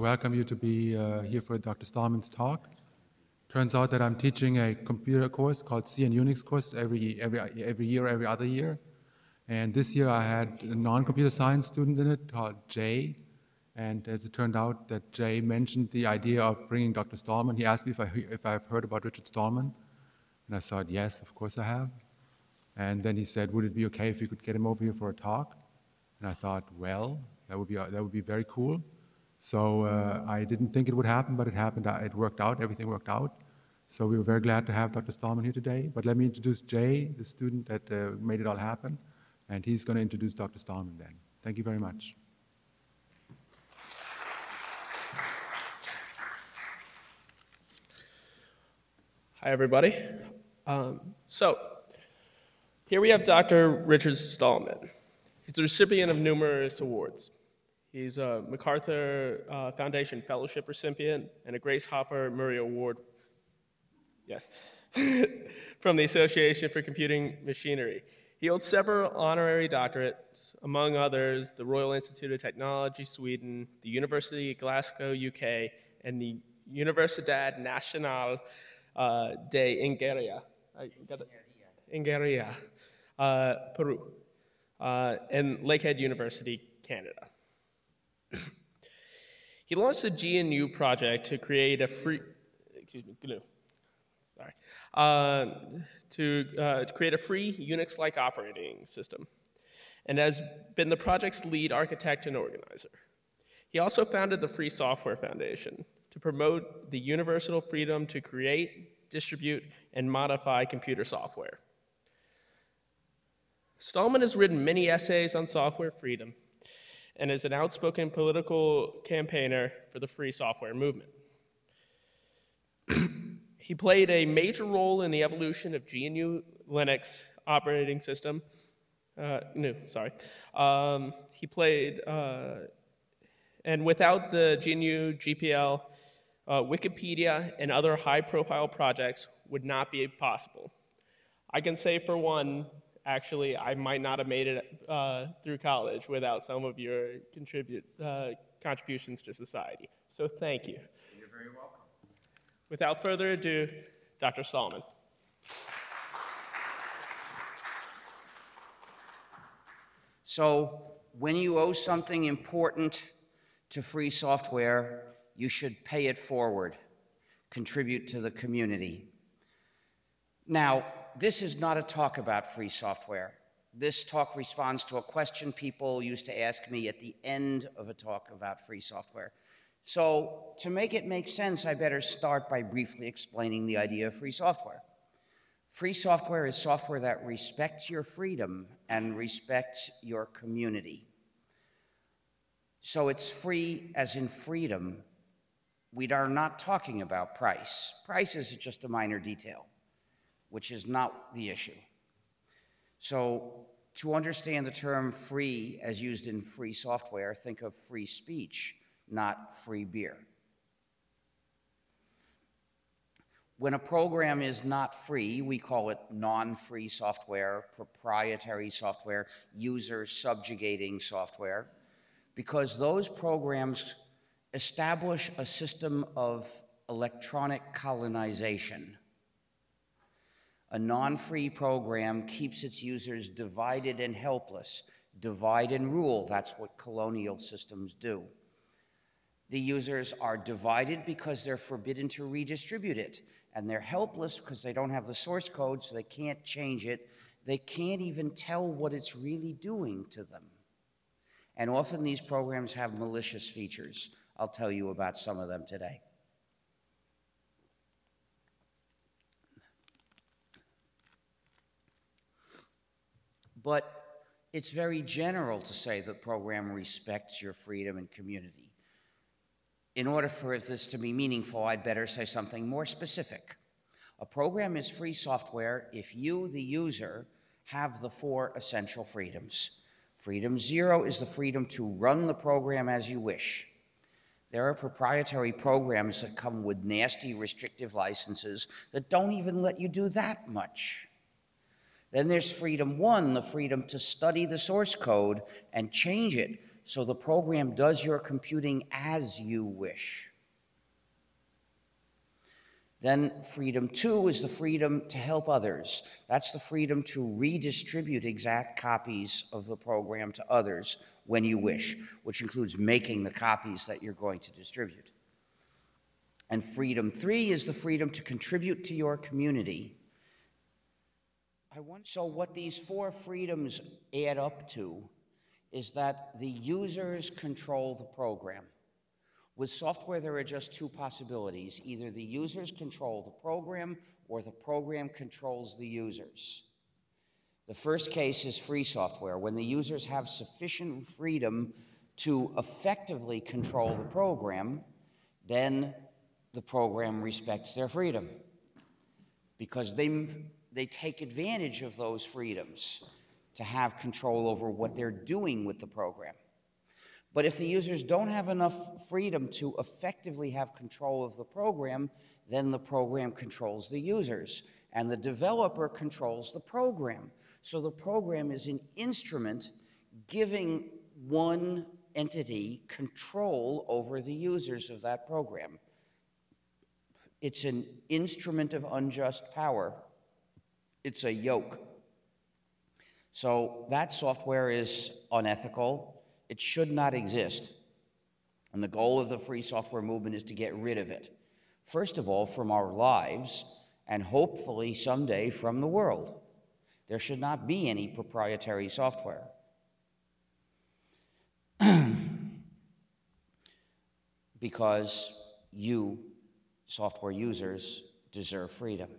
welcome you to be here for Dr. Stallman's talk. Turns out that I'm teaching a computer course called C and Unix course every year, every other year. And this year I had a non-computer science student in it called Jay. And as it turned out that Jay mentioned the idea of bringing Dr. Stallman. He asked me if I've heard about Richard Stallman. And I said, yes, of course I have. And then he said, would it be okay if we could get him over here for a talk? And I thought, well, that would be very cool. So I didn't think it would happen, but it happened. It worked out. Everything worked out. So we were very glad to have Dr. Stallman here today. But let me introduce Jay, the student that made it all happen. And he's going to introduce Dr. Stallman then. Thank you very much. Hi, everybody. So here we have Dr. Richard Stallman. He's the recipient of numerous awards. He's a MacArthur Foundation Fellowship recipient and a Grace Hopper Murray Award, yes, from the Association for Computing Machinery. He holds several honorary doctorates, among others, the Royal Institute of Technology, Sweden, the University of Glasgow, UK, and the Universidad Nacional de Ingeniería, Peru, and Lakehead University, Canada. He launched the GNU project to create a free, to create a free Unix-like operating system, and has been the project's lead architect and organizer. He also founded the Free Software Foundation to promote the universal freedom to create, distribute, and modify computer software. Stallman has written many essays on software freedom and is an outspoken political campaigner for the free software movement. He played a major role in the evolution of GNU Linux operating system. He played, and without the GNU GPL, Wikipedia and other high-profile projects would not be possible. I can say for one, actually, I might not have made it through college without some of your contributions to society. So thank you. You're very welcome. Without further ado, Dr. Stallman. So when you owe something important to free software, you should pay it forward, contribute to the community. Now, this is not a talk about free software. This talk responds to a question people used to ask me at the end of a talk about free software. So to make it make sense, I better start by briefly explaining the idea of free software. Free software is software that respects your freedom and respects your community. So it's free as in freedom. We are not talking about price. Price is just a minor detail, which is not the issue. So to understand the term free as used in free software, think of free speech, not free beer. When a program is not free, we call it non-free software, proprietary software, user subjugating software, because those programs establish a system of electronic colonization. A non-free program keeps its users divided and helpless. Divide and rule, that's what colonial systems do. The users are divided because they're forbidden to redistribute it, and they're helpless because they don't have the source code, so they can't change it. They can't even tell what it's really doing to them. And often these programs have malicious features. I'll tell you about some of them today. But it's very general to say the program respects your freedom and community. In order for this to be meaningful, I'd better say something more specific. A program is free software if you, the user, have the 4 essential freedoms. Freedom 0 is the freedom to run the program as you wish. There are proprietary programs that come with nasty restrictive licenses that don't even let you do that much. Then there's freedom 1, the freedom to study the source code and change it So the program does your computing as you wish. Then freedom 2 is the freedom to help others. That's the freedom to redistribute exact copies of the program to others when you wish, which includes making the copies that you're going to distribute. And freedom 3 is the freedom to contribute to your community. So what these 4 freedoms add up to is that the users control the program. With software, there are just 2 possibilities. Either the users control the program or the program controls the users. The first case is free software, when the users have sufficient freedom to effectively control the program, then the program respects their freedom because they take advantage of those freedoms to have control over what they're doing with the program. But if the users don't have enough freedom to effectively have control of the program, then the program controls the users, and the developer controls the program. So the program is an instrument giving one entity control over the users of that program. It's an instrument of unjust power. It's a yoke. So that software is unethical. It should not exist. And the goal of the free software movement is to get rid of it. First of all, from our lives, and hopefully someday from the world. There should not be any proprietary software. Because you, software users, deserve freedom.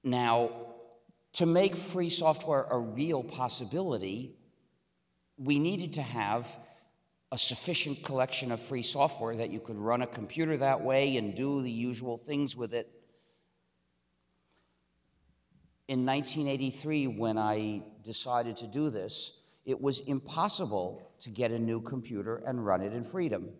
Now, to make free software a real possibility, we needed to have a sufficient collection of free software that you could run a computer that way and do the usual things with it. In 1983, when I decided to do this, it was impossible to get a new computer and run it in freedom.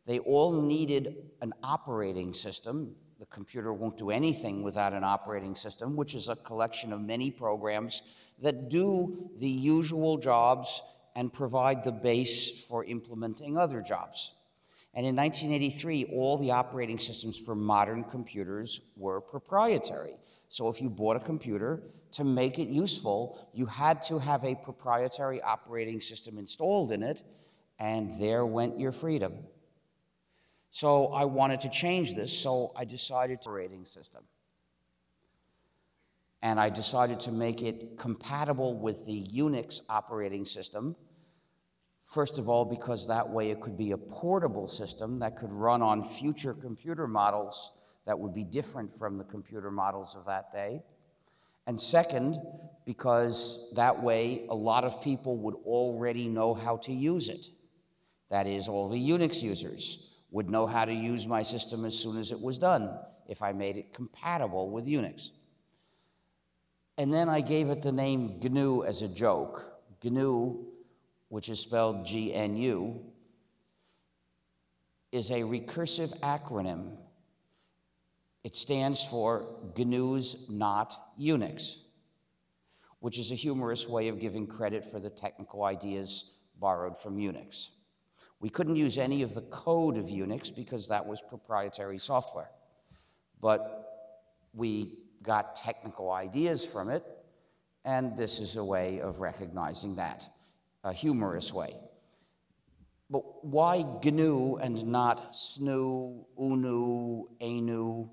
They all needed an operating system. The computer won't do anything without an operating system, which is a collection of many programs that do the usual jobs and provide the base for implementing other jobs. And in 1983, all the operating systems for modern computers were proprietary. So if you bought a computer, to make it useful, you had to have a proprietary operating system installed in it, and there went your freedom. So I wanted to change this, so I decided to operating system. And I decided to make it compatible with the Unix operating system. First of all, because that way it could be a portable system that could run on future computer models that would be different from the computer models of that day. And second, because that way a lot of people would already know how to use it. That is, all the Unix users would know how to use my system as soon as it was done, if I made it compatible with Unix. And then I gave it the name GNU as a joke. GNU, which is spelled G-N-U, is a recursive acronym. It stands for GNU's Not Unix, which is a humorous way of giving credit for the technical ideas borrowed from Unix. We couldn't use any of the code of Unix because that was proprietary software. But we got technical ideas from it, and this is a way of recognizing that, a humorous way. But why GNU and not SNU, UNU, ANU?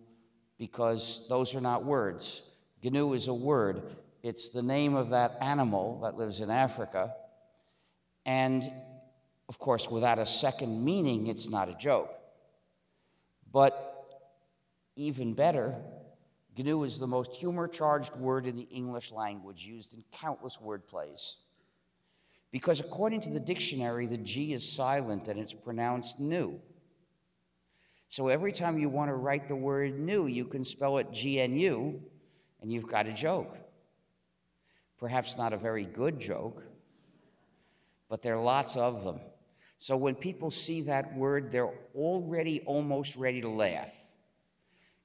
Because those are not words. GNU is a word. It's the name of that animal that lives in Africa. And of course, without a second meaning, it's not a joke. But even better, GNU is the most humor-charged word in the English language, used in countless wordplays. Because according to the dictionary, the G is silent and it's pronounced new. So every time you want to write the word new, you can spell it G-N-U, and you've got a joke. Perhaps not a very good joke, but there are lots of them. So when people see that word, they're already almost ready to laugh.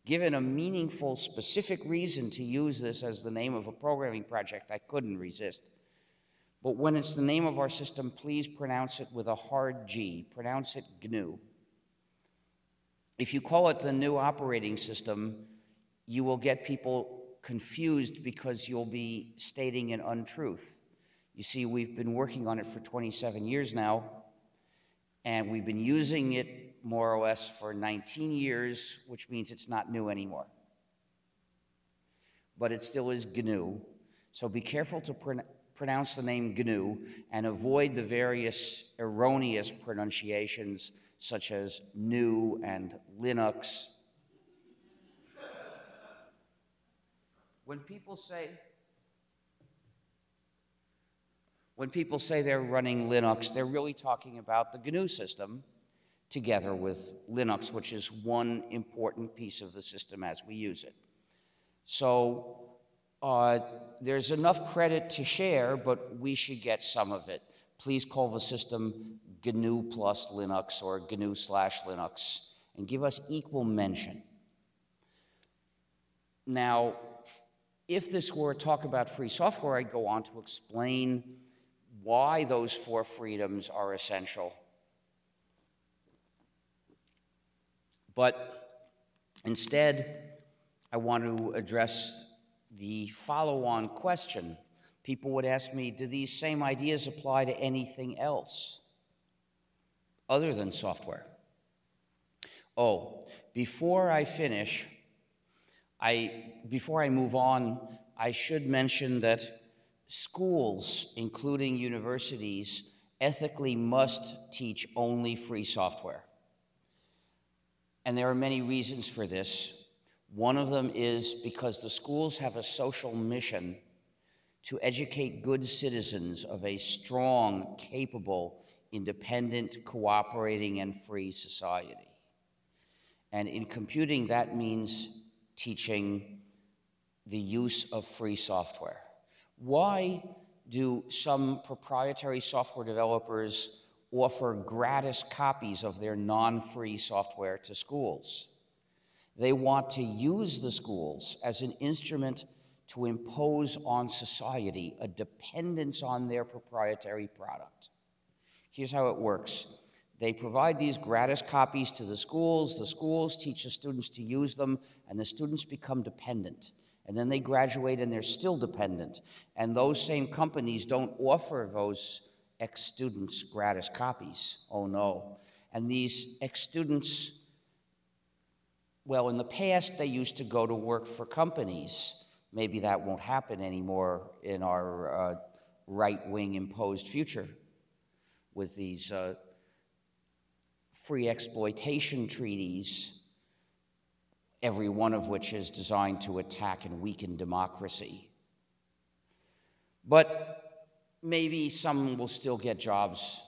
Given a meaningful, specific reason to use this as the name of a programming project, I couldn't resist. But when it's the name of our system, please pronounce it with a hard G. Pronounce it GNU. If you call it the new operating system, you will get people confused because you'll be stating an untruth. You see, we've been working on it for 27 years now, and we've been using it more or less for 19 years, which means it's not new anymore. But it still is GNU, so be careful to pronounce the name GNU and avoid the various erroneous pronunciations such as new and Linux. When people say they're running Linux, they're really talking about the GNU system together with Linux, which is one important piece of the system as we use it. So there's enough credit to share, but we should get some of it. Please call the system GNU plus Linux or GNU/Linux and give us equal mention. Now, if this were a talk about free software, I'd go on to explain why those 4 freedoms are essential. But instead, I want to address the follow-on question. People would ask me, do these same ideas apply to anything else other than software? Oh, before I finish, before I move on, I should mention that schools, including universities, ethically must teach only free software. And there are many reasons for this. One of them is because the schools have a social mission to educate good citizens of a strong, capable, independent, cooperating, and free society. And in computing, that means teaching the use of free software. Why do some proprietary software developers offer gratis copies of their non-free software to schools? They want to use the schools as an instrument to impose on society a dependence on their proprietary product. Here's how it works. They provide these gratis copies to the schools teach the students to use them, and the students become dependent. And then they graduate and they're still dependent. And those same companies don't offer those ex-students gratis copies. Oh no. And these ex-students, well, in the past, they used to go to work for companies. Maybe that won't happen anymore in our right-wing imposed future with these free exploitation treaties, every one of which is designed to attack and weaken democracy. But maybe some will still get jobs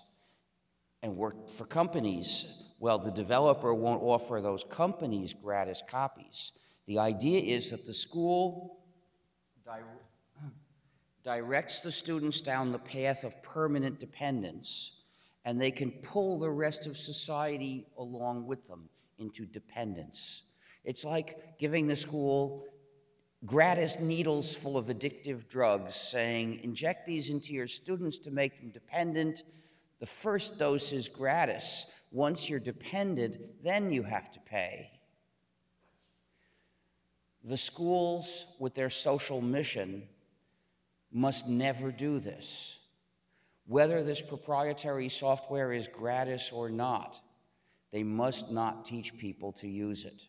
and work for companies. Well, the developer won't offer those companies gratis copies. The idea is that the school directs the students down the path of permanent dependence, and they can pull the rest of society along with them into dependence. It's like giving the school gratis needles full of addictive drugs, saying, inject these into your students to make them dependent. The first dose is gratis. Once you're dependent, then you have to pay. The schools, with their social mission, must never do this. Whether this proprietary software is gratis or not, they must not teach people to use it.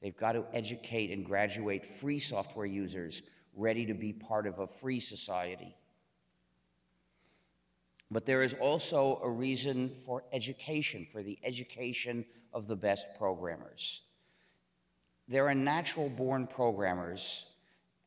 They've got to educate and graduate free software users ready to be part of a free society. But there is also a reason for education, for the education of the best programmers. There are natural-born programmers,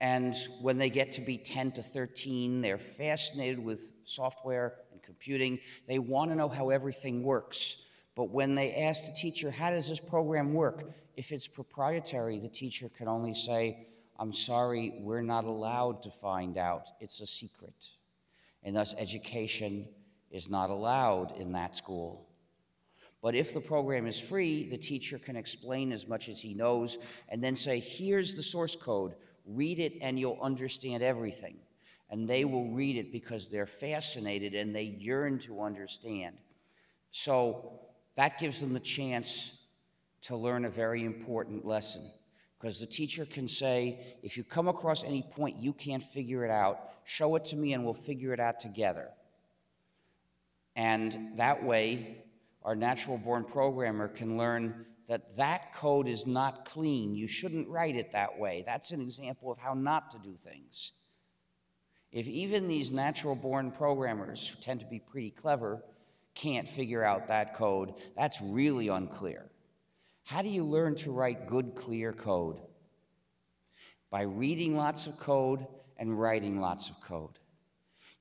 and when they get to be 10 to 13, they're fascinated with software and computing. They want to know how everything works. But when they ask the teacher, how does this program work? If it's proprietary, the teacher can only say, I'm sorry, we're not allowed to find out. It's a secret. And thus education is not allowed in that school. But if the program is free, the teacher can explain as much as he knows and then say, here's the source code. Read it and you'll understand everything. and they will read it because they're fascinated and they yearn to understand. So that gives them the chance to learn a very important lesson, because the teacher can say, if you come across any point you can't figure it out, show it to me and we'll figure it out together. And that way, our natural-born programmer can learn that that code is not clean. You shouldn't write it that way. That's an example of how not to do things. If even these natural-born programmers, who tend to be pretty clever, can't figure out that code, that's really unclear. How do you learn to write good, clear code? By reading lots of code and writing lots of code.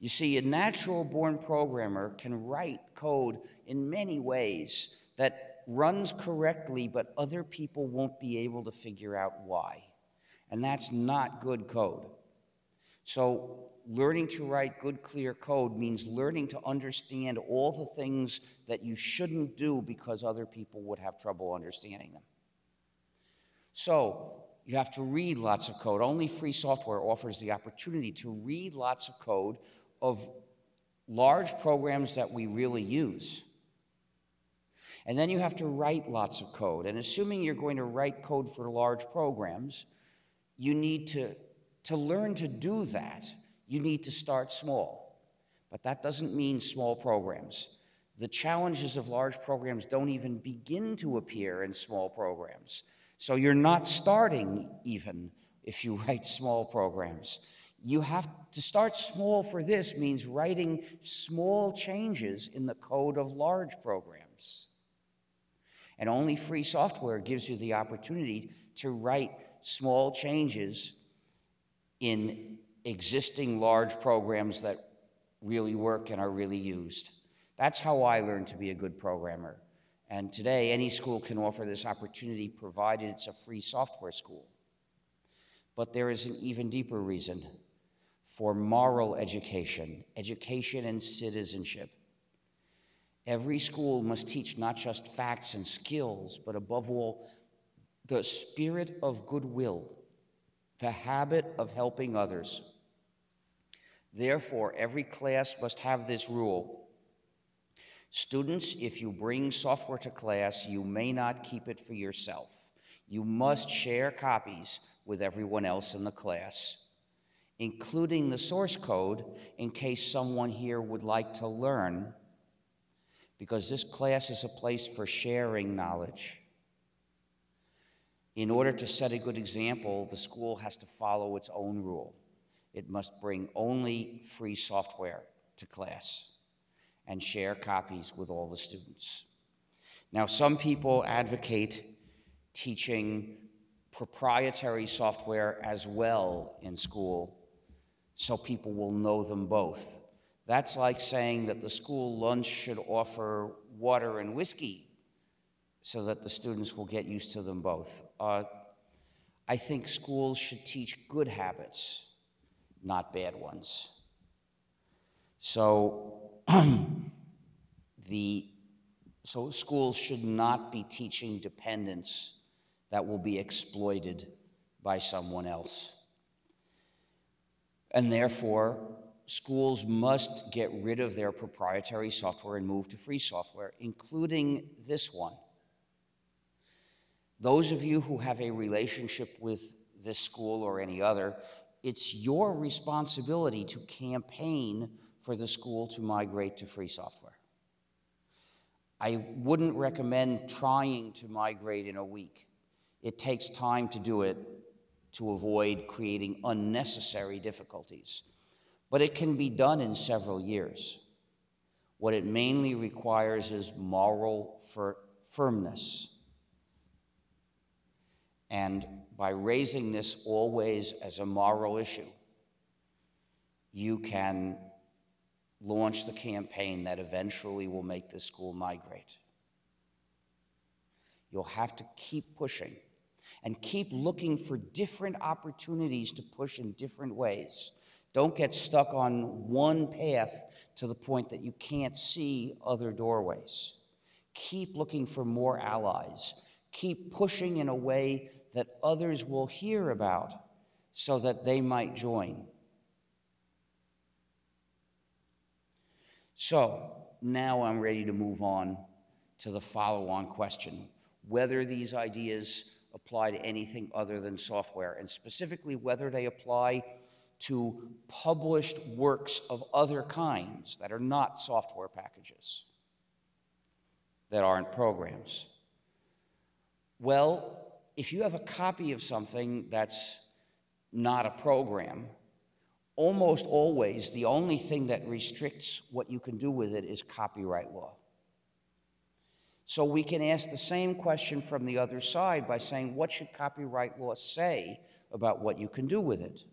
You see, a natural-born programmer can write code in many ways that runs correctly, but other people won't be able to figure out why. And that's not good code. So learning to write good, clear code means learning to understand all the things that you shouldn't do because other people would have trouble understanding them. So you have to read lots of code. Only free software offers the opportunity to read lots of code of large programs that we really use. And then you have to write lots of code. And assuming you're going to write code for large programs, you need to learn to do that. You need to start small. But that doesn't mean small programs. The challenges of large programs don't even begin to appear in small programs. So you're not starting even if you write small programs. You have to start small. For this means writing small changes in the code of large programs. And only free software gives you the opportunity to write small changes in existing large programs that really work and are really used. That's how I learned to be a good programmer. And today, any school can offer this opportunity, provided it's a free software school. But there is an even deeper reason for moral education, education and citizenship. Every school must teach not just facts and skills, but above all, the spirit of goodwill, the habit of helping others. Therefore, every class must have this rule. Students, if you bring software to class, you may not keep it for yourself. You must share copies with everyone else in the class, including the source code in case someone here would like to learn, because this class is a place for sharing knowledge. In order to set a good example, the school has to follow its own rule. It must bring only free software to class and share copies with all the students. Now, some people advocate teaching proprietary software as well in school so people will know them both. That's like saying that the school lunch should offer water and whiskey so that the students will get used to them both. I think schools should teach good habits, not bad ones. So, so schools should not be teaching dependence that will be exploited by someone else. And therefore, schools must get rid of their proprietary software and move to free software, including this one. Those of you who have a relationship with this school or any other, it's your responsibility to campaign for the school to migrate to free software. I wouldn't recommend trying to migrate in a week. It takes time to do it to avoid creating unnecessary difficulties. But it can be done in several years. What it mainly requires is moral firmness. And by raising this always as a moral issue, you can launch the campaign that eventually will make the school migrate. You'll have to keep pushing and keep looking for different opportunities to push in different ways. Don't get stuck on one path to the point that you can't see other doorways. Keep looking for more allies. Keep pushing in a way that others will hear about so that they might join. So now I'm ready to move on to the follow-on question, whether these ideas apply to anything other than software, and specifically whether they apply to published works of other kinds that are not software packages, that aren't programs. Well, if you have a copy of something that's not a program, almost always the only thing that restricts what you can do with it is copyright law. So we can ask the same question from the other side by saying, what should copyright law say about what you can do with it?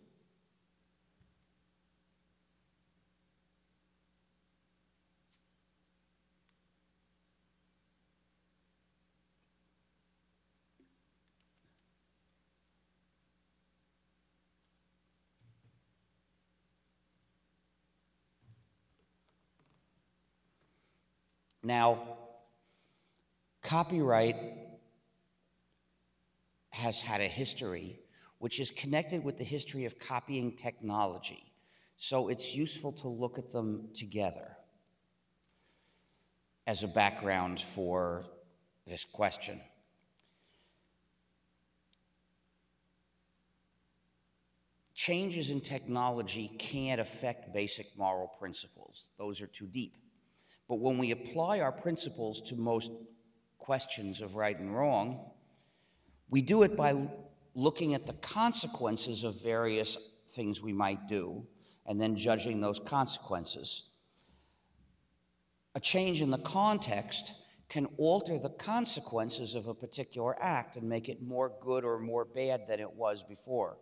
Now, copyright has had a history which is connected with the history of copying technology. So it's useful to look at them together as a background for this question. Changes in technology can't affect basic moral principles. Those are too deep. But when we apply our principles to most questions of right and wrong, we do it by looking at the consequences of various things we might do and then judging those consequences. A change in the context can alter the consequences of a particular act and make it more good or more bad than it was before.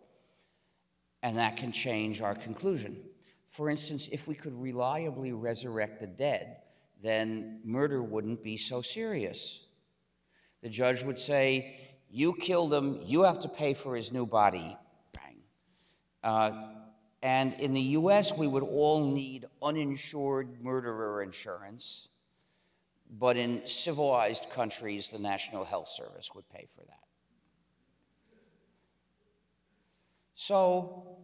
And that can change our conclusion. For instance, if we could reliably resurrect the dead, then murder wouldn't be so serious. The judge would say, you killed him, you have to pay for his new body. Bang. And in the US, we would all need uninsured murderer insurance, but in civilized countries, the National Health Service would pay for that. So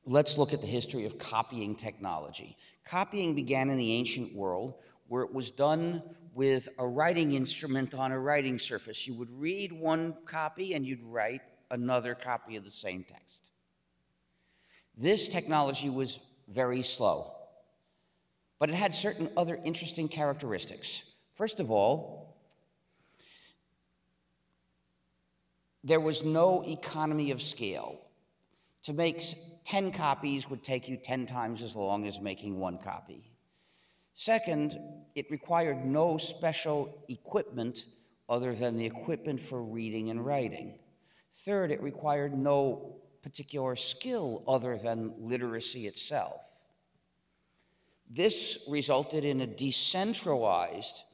let's look at the history of copying technology. Copying began in the ancient world, where it was done with a writing instrument on a writing surface. You would read one copy and you'd write another copy of the same text. This technology was very slow, but it had certain other interesting characteristics. First of all, there was no economy of scale. To make 10 copies would take you 10 times as long as making one copy. Second, it required no special equipment other than the equipment for reading and writing. Third, it required no particular skill other than literacy itself. This resulted in a decentralized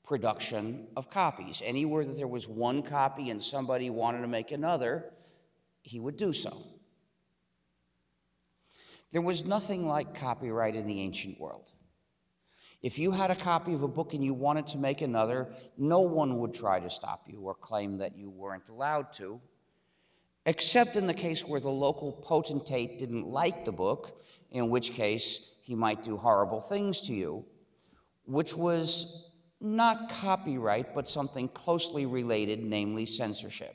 production of copies. Anywhere that there was one copy and somebody wanted to make another, he would do so. There was nothing like copyright in the ancient world. If you had a copy of a book and you wanted to make another, no one would try to stop you or claim that you weren't allowed to, except in the case where the local potentate didn't like the book, in which case he might do horrible things to you, which was not copyright, but something closely related, namely censorship.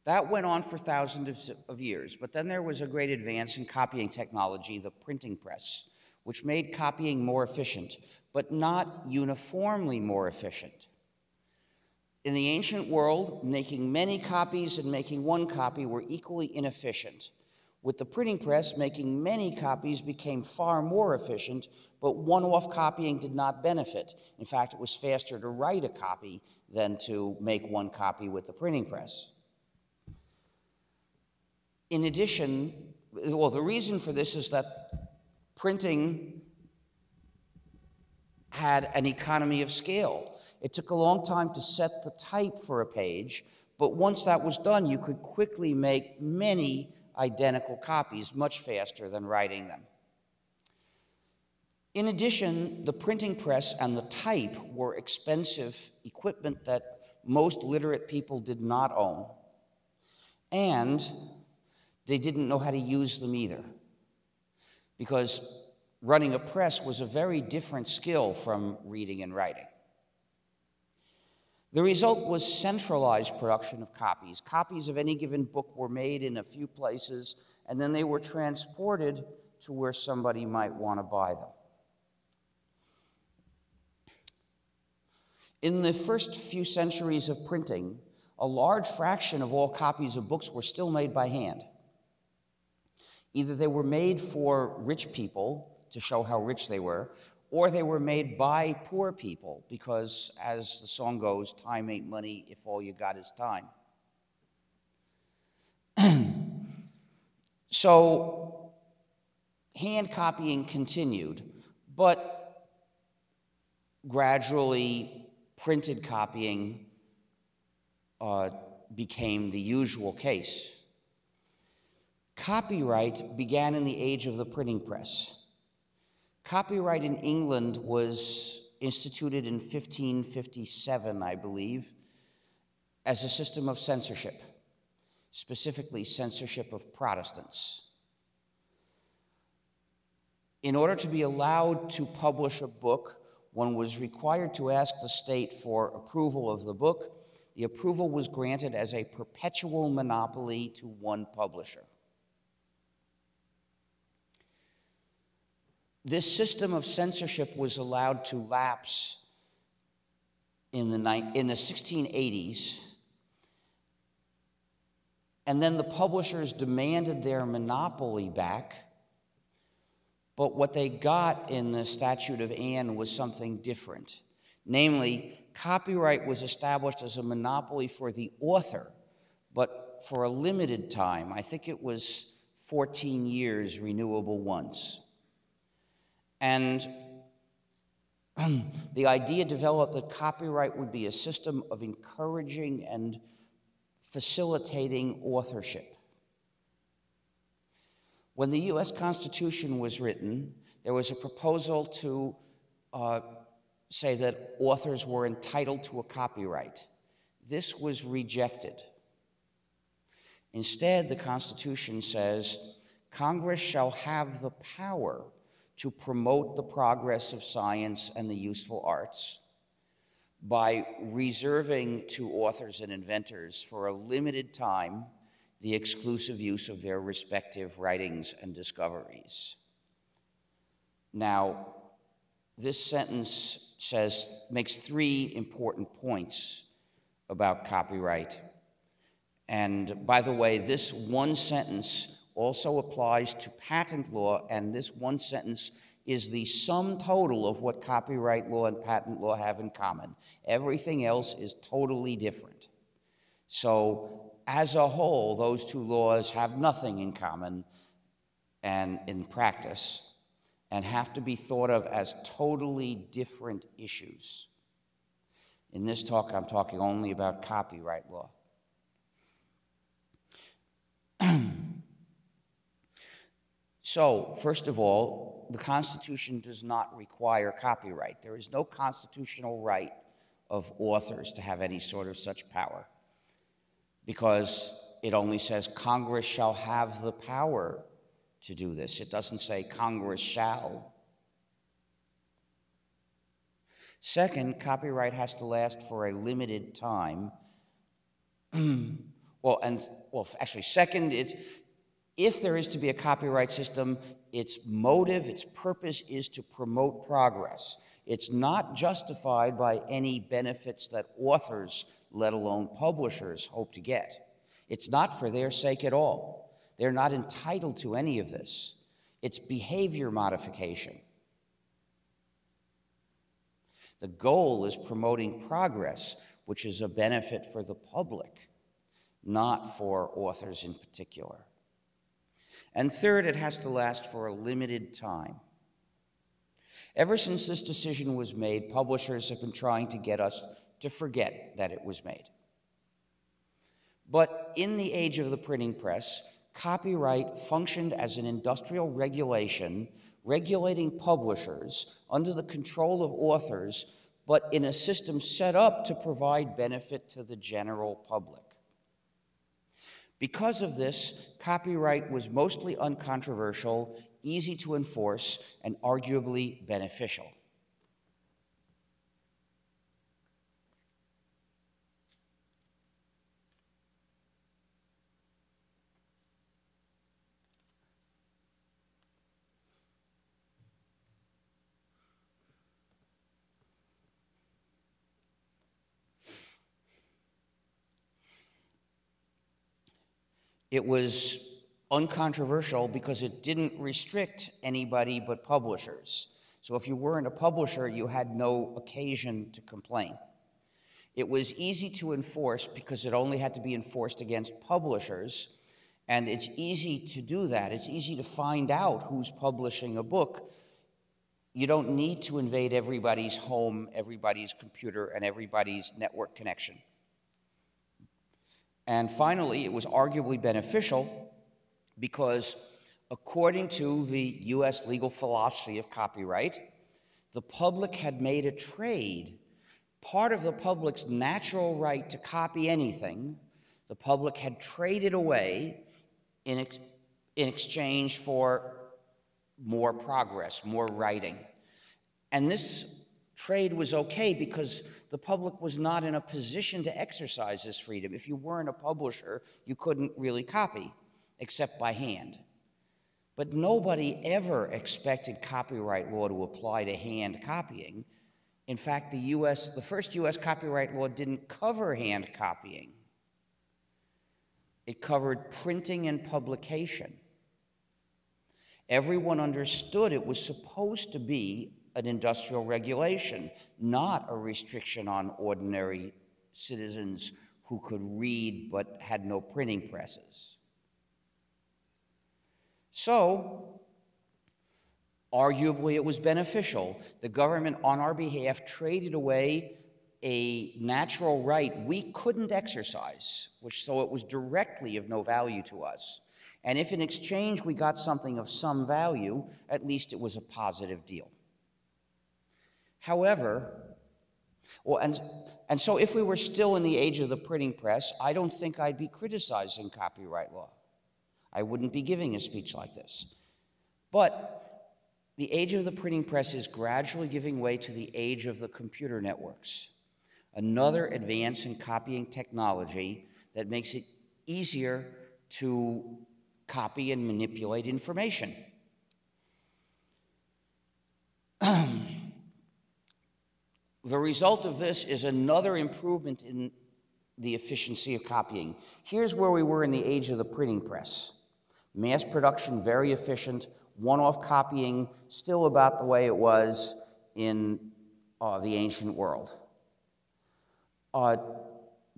That went on for thousands of years, but then there was a great advance in copying technology, the printing press, which made copying more efficient, but not uniformly more efficient. In the ancient world, making many copies and making one copy were equally inefficient. With the printing press, making many copies became far more efficient, but one-off copying did not benefit. In fact, it was faster to write a copy than to make one copy with the printing press. In addition, well, the reason for this is that printing had an economy of scale. It took a long time to set the type for a page, but once that was done, you could quickly make many identical copies much faster than writing them. In addition, the printing press and the type were expensive equipment that most literate people did not own. And They didn't know how to use them either, because running a press was a very different skill from reading and writing. The result was centralized production of copies. Copies of any given book were made in a few places, and then they were transported to where somebody might want to buy them. In the first few centuries of printing, a large fraction of all copies of books were still made by hand. Either they were made for rich people to show how rich they were, or they were made by poor people because, as the song goes, time ain't money if all you got is time. So hand copying continued, but gradually printed copying became the usual case. Copyright began in the age of the printing press. Copyright in England was instituted in 1557, I believe, as a system of censorship, specifically censorship of Protestants. In order to be allowed to publish a book, one was required to ask the state for approval of the book. The approval was granted as a perpetual monopoly to one publisher. This system of censorship was allowed to lapse in the 1680s, and then the publishers demanded their monopoly back, but what they got in the Statute of Anne was something different. Namely, copyright was established as a monopoly for the author, but for a limited time. I think it was 14 years, renewable once. And the idea developed that copyright would be a system of encouraging and facilitating authorship. When the US Constitution was written, there was a proposal to say that authors were entitled to a copyright. This was rejected. Instead, the Constitution says, Congress shall have the power to promote the progress of science and the useful arts by reserving to authors and inventors for a limited time the exclusive use of their respective writings and discoveries. Now, this sentence makes three important points about copyright. And by the way, this one sentence also applies to patent law, and this one sentence is the sum total of what copyright law and patent law have in common. Everything else is totally different. So, as a whole, those two laws have nothing in common and in practice, and have to be thought of as totally different issues. In this talk, I'm talking only about copyright law. So, first of all, the Constitution does not require copyright. There is no constitutional right of authors to have any sort of such power, because it only says Congress shall have the power to do this. It doesn't say Congress shall. Second, copyright has to last for a limited time. Second, if there is to be a copyright system, its motive, its purpose is to promote progress. It's not justified by any benefits that authors, let alone publishers, hope to get. It's not for their sake at all. They're not entitled to any of this. It's behavior modification. The goal is promoting progress, which is a benefit for the public, not for authors in particular. And third, it has to last for a limited time. Ever since this decision was made, publishers have been trying to get us to forget that it was made. But in the age of the printing press, copyright functioned as an industrial regulation, regulating publishers under the control of authors, but in a system set up to provide benefit to the general public. Because of this, copyright was mostly uncontroversial, easy to enforce, and arguably beneficial. It was uncontroversial because it didn't restrict anybody but publishers. So if you weren't a publisher, you had no occasion to complain. It was easy to enforce because it only had to be enforced against publishers, and it's easy to do that. It's easy to find out who's publishing a book. You don't need to invade everybody's home, everybody's computer, and everybody's network connection. And finally, it was arguably beneficial because, according to the US legal philosophy of copyright, the public had made a trade. Part of the public's natural right to copy anything, the public had traded away in exchange for more progress, more writing. And this trade was okay because the public was not in a position to exercise this freedom. If you weren't a publisher, you couldn't really copy, except by hand. But nobody ever expected copyright law to apply to hand copying. In fact, the first US copyright law didn't cover hand copying. It covered printing and publication. Everyone understood it was supposed to be an industrial regulation, not a restriction on ordinary citizens who could read but had no printing presses. So, arguably it was beneficial. The government, on our behalf, traded away a natural right we couldn't exercise, so it was directly of no value to us. And if in exchange we got something of some value, at least it was a positive deal. However, and so if we were still in the age of the printing press, I don't think I'd be criticizing copyright law. I wouldn't be giving a speech like this. But the age of the printing press is gradually giving way to the age of the computer networks, another advance in copying technology that makes it easier to copy and manipulate information. The result of this is another improvement in the efficiency of copying. Here's where we were in the age of the printing press. Mass production, very efficient. One-off copying, still about the way it was in the ancient world.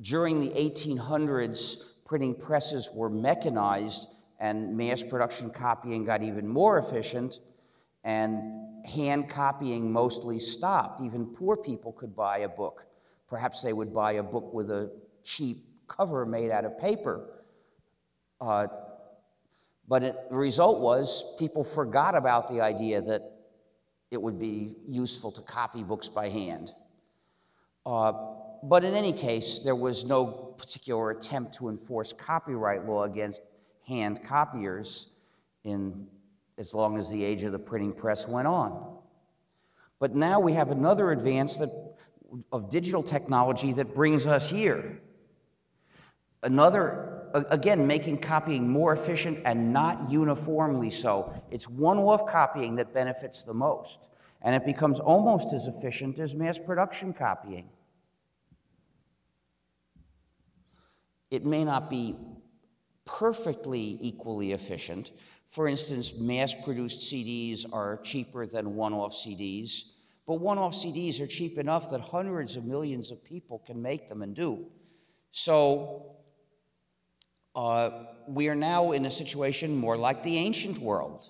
During the 1800s, printing presses were mechanized and mass production copying got even more efficient, and hand copying mostly stopped. Even poor people could buy a book. Perhaps they would buy a book with a cheap cover made out of paper. But the result was people forgot about the idea that it would be useful to copy books by hand. But in any case, there was no particular attempt to enforce copyright law against hand copiers as long as the age of the printing press went on. But now we have another advance of digital technology that brings us here. Again, making copying more efficient and not uniformly so. It's one-off copying that benefits the most, and it becomes almost as efficient as mass production copying. It may not be perfectly equally efficient. For instance, mass-produced CDs are cheaper than one-off CDs, but one-off CDs are cheap enough that hundreds of millions of people can make them and do. So we are now in a situation more like the ancient world,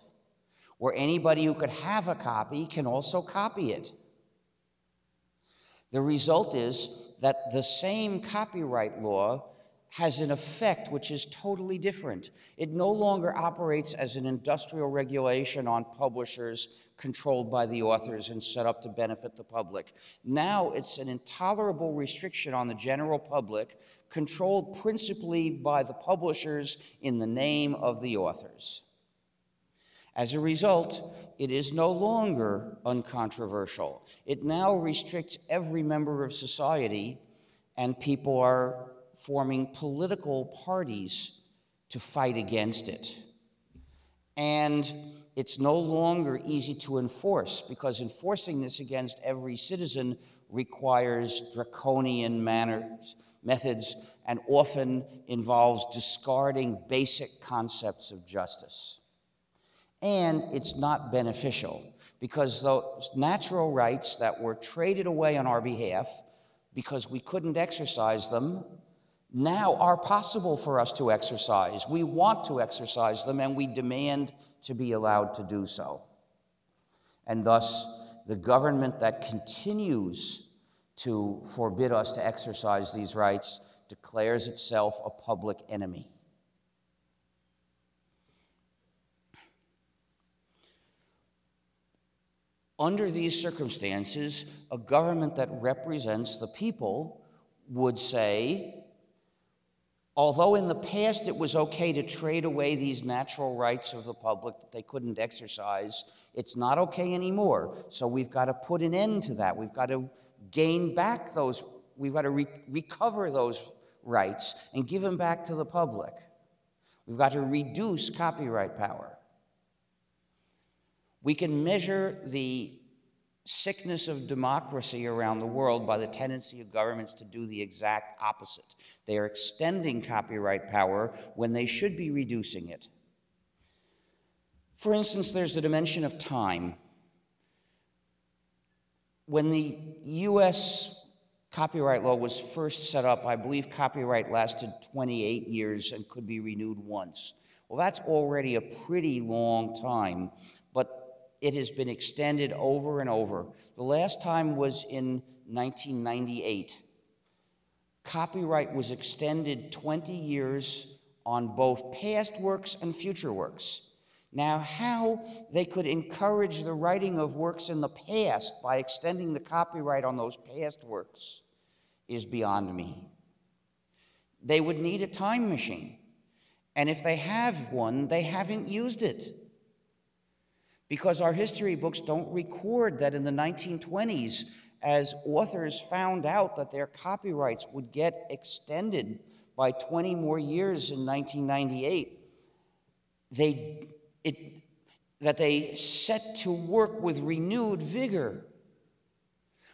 where anybody who could have a copy can also copy it. The result is that the same copyright law has an effect which is totally different. It no longer operates as an industrial regulation on publishers controlled by the authors and set up to benefit the public. Now it's an intolerable restriction on the general public, controlled principally by the publishers in the name of the authors. As a result, it is no longer uncontroversial. It now restricts every member of society, and people are forming political parties to fight against it. And it's no longer easy to enforce, because enforcing this against every citizen requires draconian methods and often involves discarding basic concepts of justice. And it's not beneficial, because those natural rights that were traded away on our behalf because we couldn't exercise them now are possible for us to exercise. We want to exercise them, and we demand to be allowed to do so. And thus, the government that continues to forbid us to exercise these rights declares itself a public enemy. Under these circumstances, a government that represents the people would say, although in the past it was okay to trade away these natural rights of the public that they couldn't exercise, it's not okay anymore. So we've got to put an end to that. We've got to gain back those, we've got to recover those rights and give them back to the public. We've got to reduce copyright power. We can measure the sickness of democracy around the world by the tendency of governments to do the exact opposite. They are extending copyright power when they should be reducing it. For instance, there's the dimension of time. When the US copyright law was first set up, I believe copyright lasted 28 years and could be renewed once. Well, that's already a pretty long time, but it has been extended over and over. The last time was in 1998. Copyright was extended 20 years on both past works and future works. Now, how they could encourage the writing of works in the past by extending the copyright on those past works is beyond me. They would need a time machine, and if they have one, they haven't used it. Because our history books don't record that in the 1920s, as authors found out that their copyrights would get extended by 20 more years in 1998, that they set to work with renewed vigor.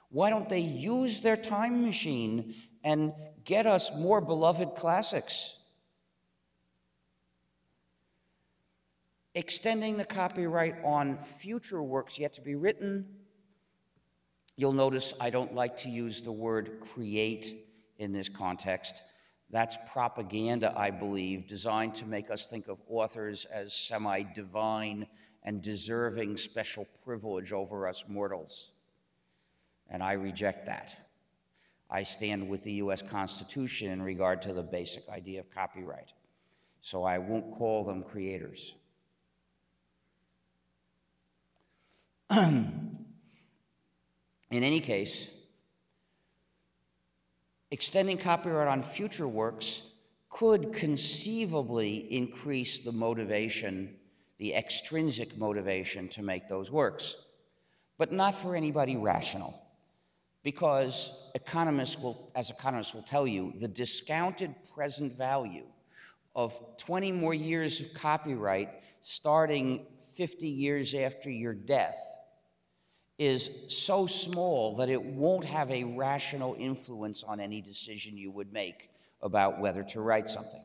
Why don't they use their time machine and get us more beloved classics? Extending the copyright on future works yet to be written. You'll notice I don't like to use the word create in this context. That's propaganda, I believe, designed to make us think of authors as semi-divine and deserving special privilege over us mortals. And I reject that. I stand with the US Constitution in regard to the basic idea of copyright. So I won't call them creators. In any case, extending copyright on future works could conceivably increase the motivation, the extrinsic motivation to make those works, but not for anybody rational, because economists will tell you, the discounted present value of 20 more years of copyright starting 50 years after your death is so small that it won't have a rational influence on any decision you would make about whether to write something.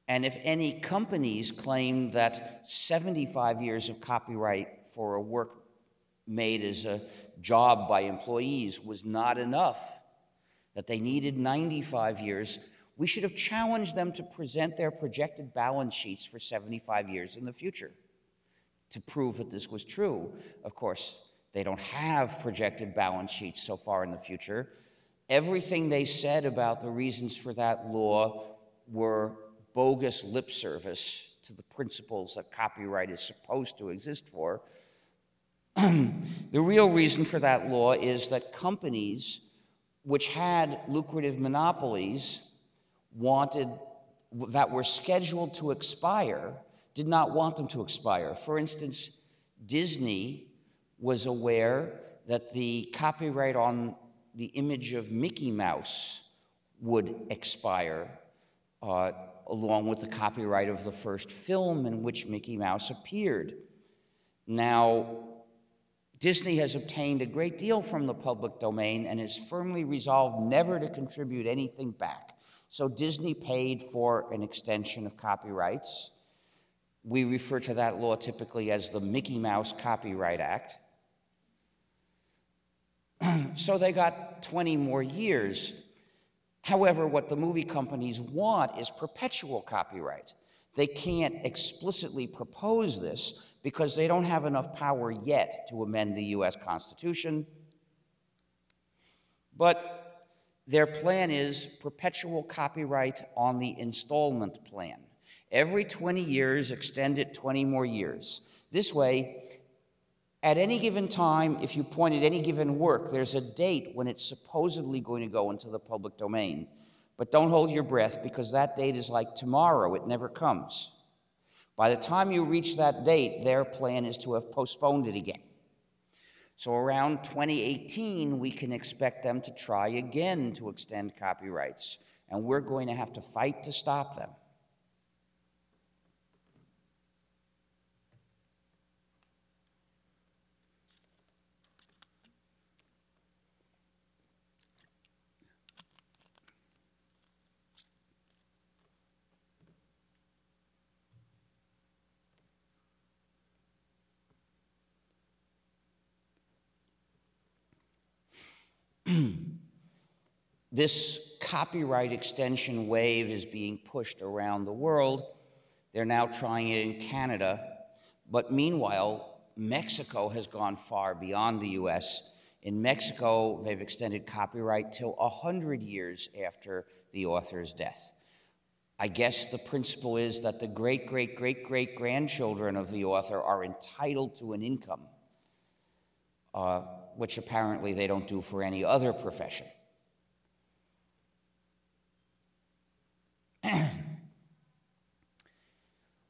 And if any companies claim that 75 years of copyright for a work made as a job by employees was not enough, that they needed 95 years, we should have challenged them to present their projected balance sheets for 75 years in the future to prove that this was true. Of course, they don't have projected balance sheets so far in the future. Everything they said about the reasons for that law were bogus lip service to the principles that copyright is supposed to exist for. The real reason for that law is that companies which had lucrative monopolies that were scheduled to expire did not want them to expire. For instance, Disney was aware that the copyright on the image of Mickey Mouse would expire, along with the copyright of the first film in which Mickey Mouse appeared. Now, Disney has obtained a great deal from the public domain and is firmly resolved never to contribute anything back. So Disney paid for an extension of copyrights. We refer to that law typically as the Mickey Mouse Copyright Act. So they got 20 more years. However, what the movie companies want is perpetual copyright. They can't explicitly propose this because they don't have enough power yet to amend the US Constitution. But their plan is perpetual copyright on the installment plan. Every 20 years, extend it 20 more years. This way, at any given time, if you point at any given work, there's a date when it's supposedly going to go into the public domain. But don't hold your breath, because that date is like tomorrow. It never comes. By the time you reach that date, their plan is to have postponed it again. So around 2018, we can expect them to try again to extend copyrights, and we're going to have to fight to stop them. This copyright extension wave is being pushed around the world. They're now trying it in Canada. But meanwhile, Mexico has gone far beyond the US. In Mexico, they've extended copyright till 100 years after the author's death. I guess the principle is that the great-great-great-great-grandchildren of the author are entitled to an income, which apparently they don't do for any other profession.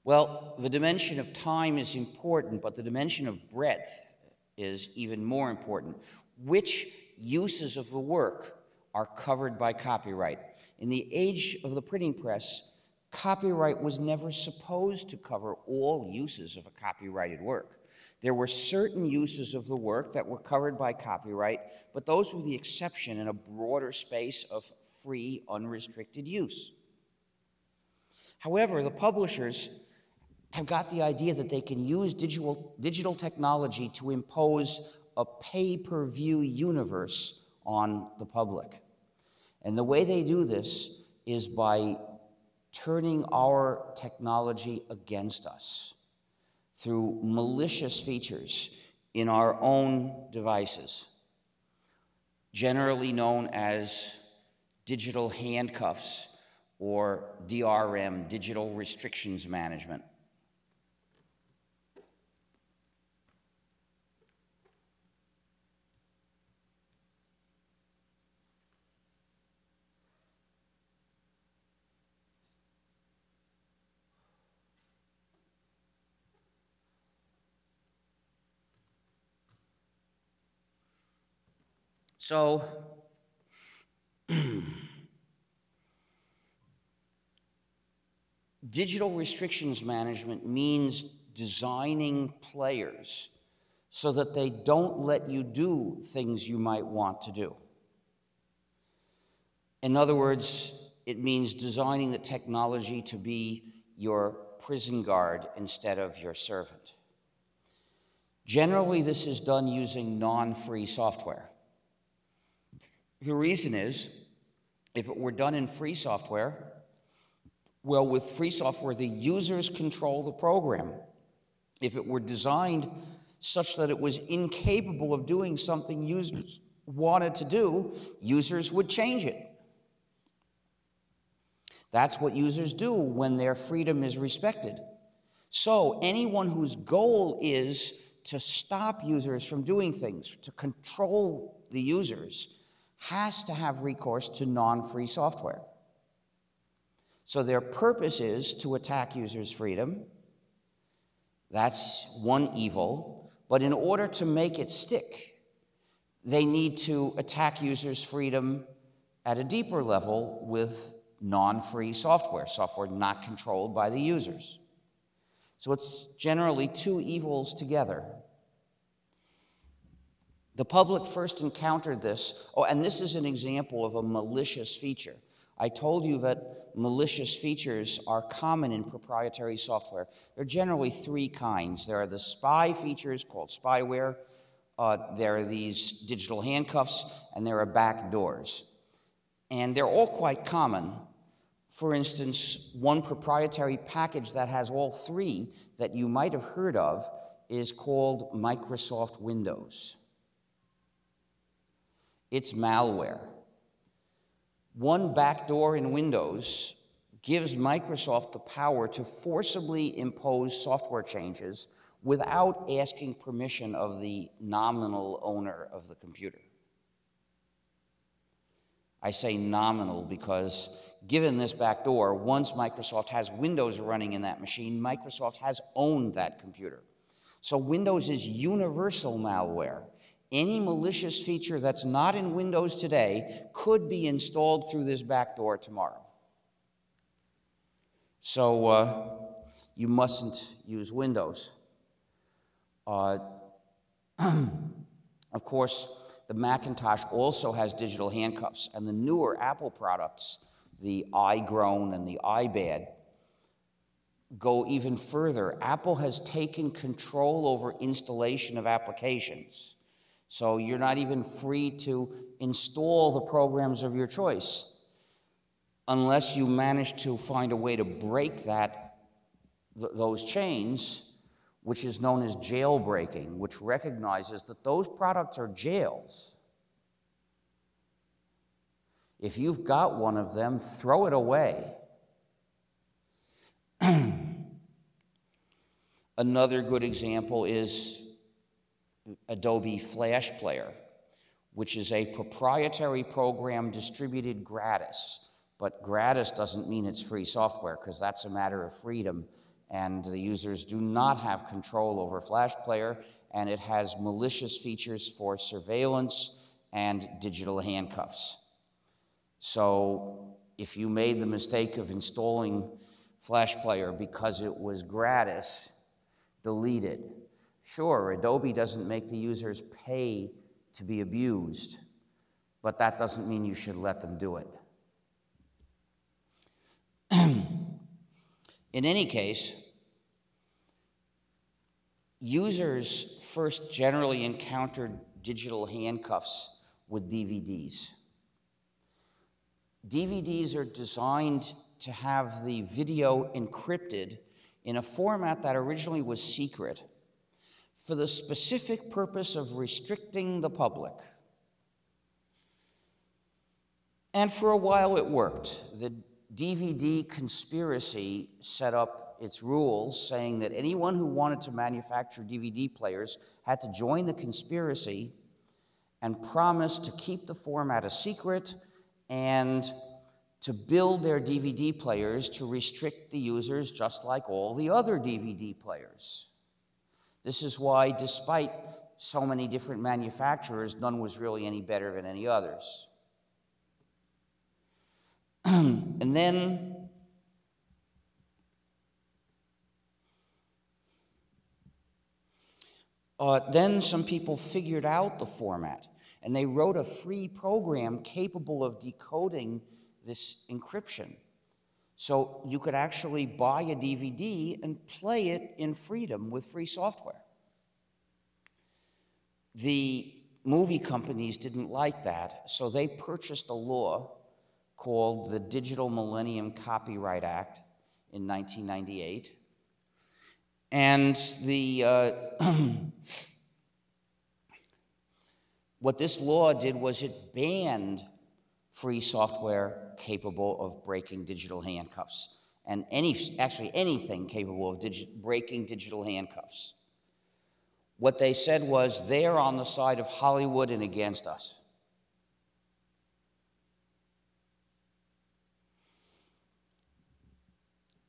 Well, the dimension of time is important, but the dimension of breadth is even more important. Which uses of the work are covered by copyright? In the age of the printing press, copyright was never supposed to cover all uses of a copyrighted work. There were certain uses of the work that were covered by copyright, but those were the exception in a broader space of free, unrestricted use. However, the publishers have got the idea that they can use digital technology to impose a pay-per-view universe on the public. And the way they do this is by turning our technology against us through malicious features in our own devices, generally known as digital handcuffs or DRM, digital restrictions management. So, digital restrictions management means designing players so that they don't let you do things you might want to do. In other words, it means designing the technology to be your prison guard instead of your servant. Generally, this is done using non-free software. The reason is, if it were done in free software, well, with free software, the users control the program. If it were designed such that it was incapable of doing something users wanted to do, users would change it. That's what users do when their freedom is respected. So anyone whose goal is to stop users from doing things, to control the users, has to have recourse to non-free software. So their purpose is to attack users' freedom. That's one evil. But in order to make it stick, they need to attack users' freedom at a deeper level with non-free software, software not controlled by the users. So it's generally two evils together. The public first encountered this, and this is an example of a malicious feature. I told you that malicious features are common in proprietary software. There are generally three kinds. There are the spy features called spyware, there are these digital handcuffs, and there are backdoors. And they're all quite common. For instance, one proprietary package that has all three that you might have heard of is called Microsoft Windows. It's malware. One backdoor in Windows gives Microsoft the power to forcibly impose software changes without asking permission of the nominal owner of the computer. I say nominal because given this backdoor, once Microsoft has Windows running in that machine, Microsoft has owned that computer. So Windows is universal malware. Any malicious feature that's not in Windows today could be installed through this backdoor tomorrow. So you mustn't use Windows. Of course, the Macintosh also has digital handcuffs, and the newer Apple products, the iGrown and the iBad, go even further. Apple has taken control over installation of applications. So you're not even free to install the programs of your choice unless you manage to find a way to break those chains, which is known as jailbreaking, which recognizes that those products are jails. If you've got one of them, throw it away. Another good example is Adobe Flash Player, which is a proprietary program distributed gratis. But gratis doesn't mean it's free software, because that's a matter of freedom, and the users do not have control over Flash Player, and it has malicious features for surveillance and digital handcuffs. So if you made the mistake of installing Flash Player because it was gratis, delete it. Sure, Adobe doesn't make the users pay to be abused, but that doesn't mean you should let them do it. In any case, users first generally encountered digital handcuffs with DVDs. DVDs are designed to have the video encrypted in a format that originally was secret for the specific purpose of restricting the public. And for a while it worked. The DVD conspiracy set up its rules saying that anyone who wanted to manufacture DVD players had to join the conspiracy and promise to keep the format a secret and to build their DVD players to restrict the users just like all the other DVD players. This is why, despite so many different manufacturers, none was really any better than any others. And then some people figured out the format, and they wrote a free program capable of decoding this encryption. So you could actually buy a DVD and play it in freedom with free software. The movie companies didn't like that, so they purchased a law called the Digital Millennium Copyright Act in 1998. And what this law did was it banned free software capable of breaking digital handcuffs. and actually anything capable of breaking digital handcuffs. What they said was, they are on the side of Hollywood and against us.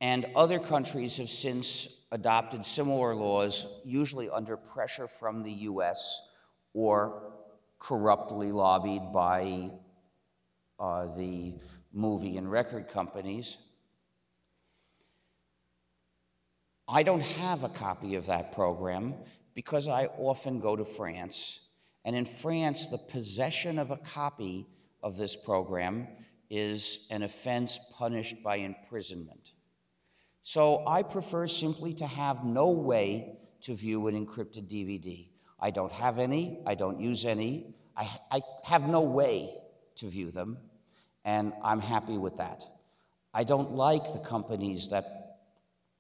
And other countries have since adopted similar laws, usually under pressure from the US or corruptly lobbied by the movie and record companies. I don't have a copy of that program because I often go to France. And in France, the possession of a copy of this program is an offense punished by imprisonment. So I prefer simply to have no way to view an encrypted DVD. I don't have any, I don't use any, I have no way to view them, and I'm happy with that. I don't like the companies that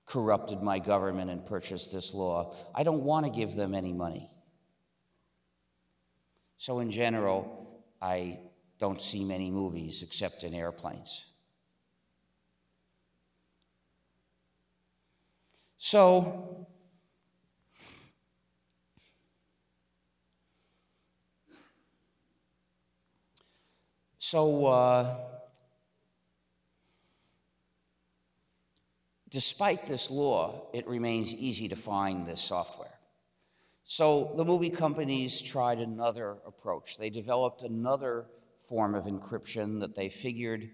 corrupted my government and purchased this law. I don't want to give them any money. So in general, I don't see many movies except in airplanes. So, despite this law, it remains easy to find this software. So the movie companies tried another approach. They developed another form of encryption that they figured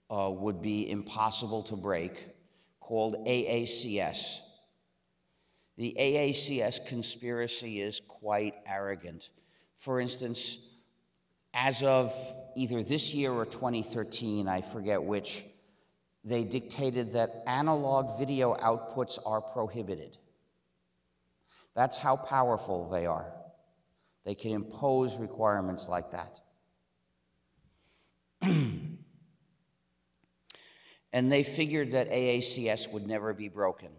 would be impossible to break, called AACS. The AACS conspiracy is quite arrogant. For instance, as of either this year or 2013, I forget which, they dictated that analog video outputs are prohibited. That's how powerful they are. They can impose requirements like that. And they figured that AACS would never be broken.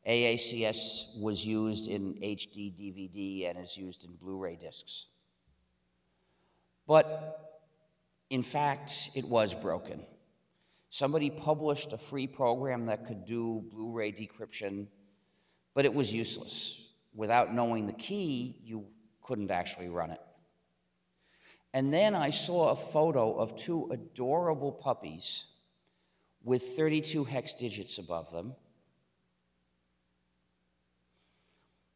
AACS was used in HD DVD and is used in Blu-ray discs. But in fact, it was broken. Somebody published a free program that could do Blu-ray decryption, but it was useless. Without knowing the key, you couldn't actually run it. And then I saw a photo of two adorable puppies with 32 hex digits above them.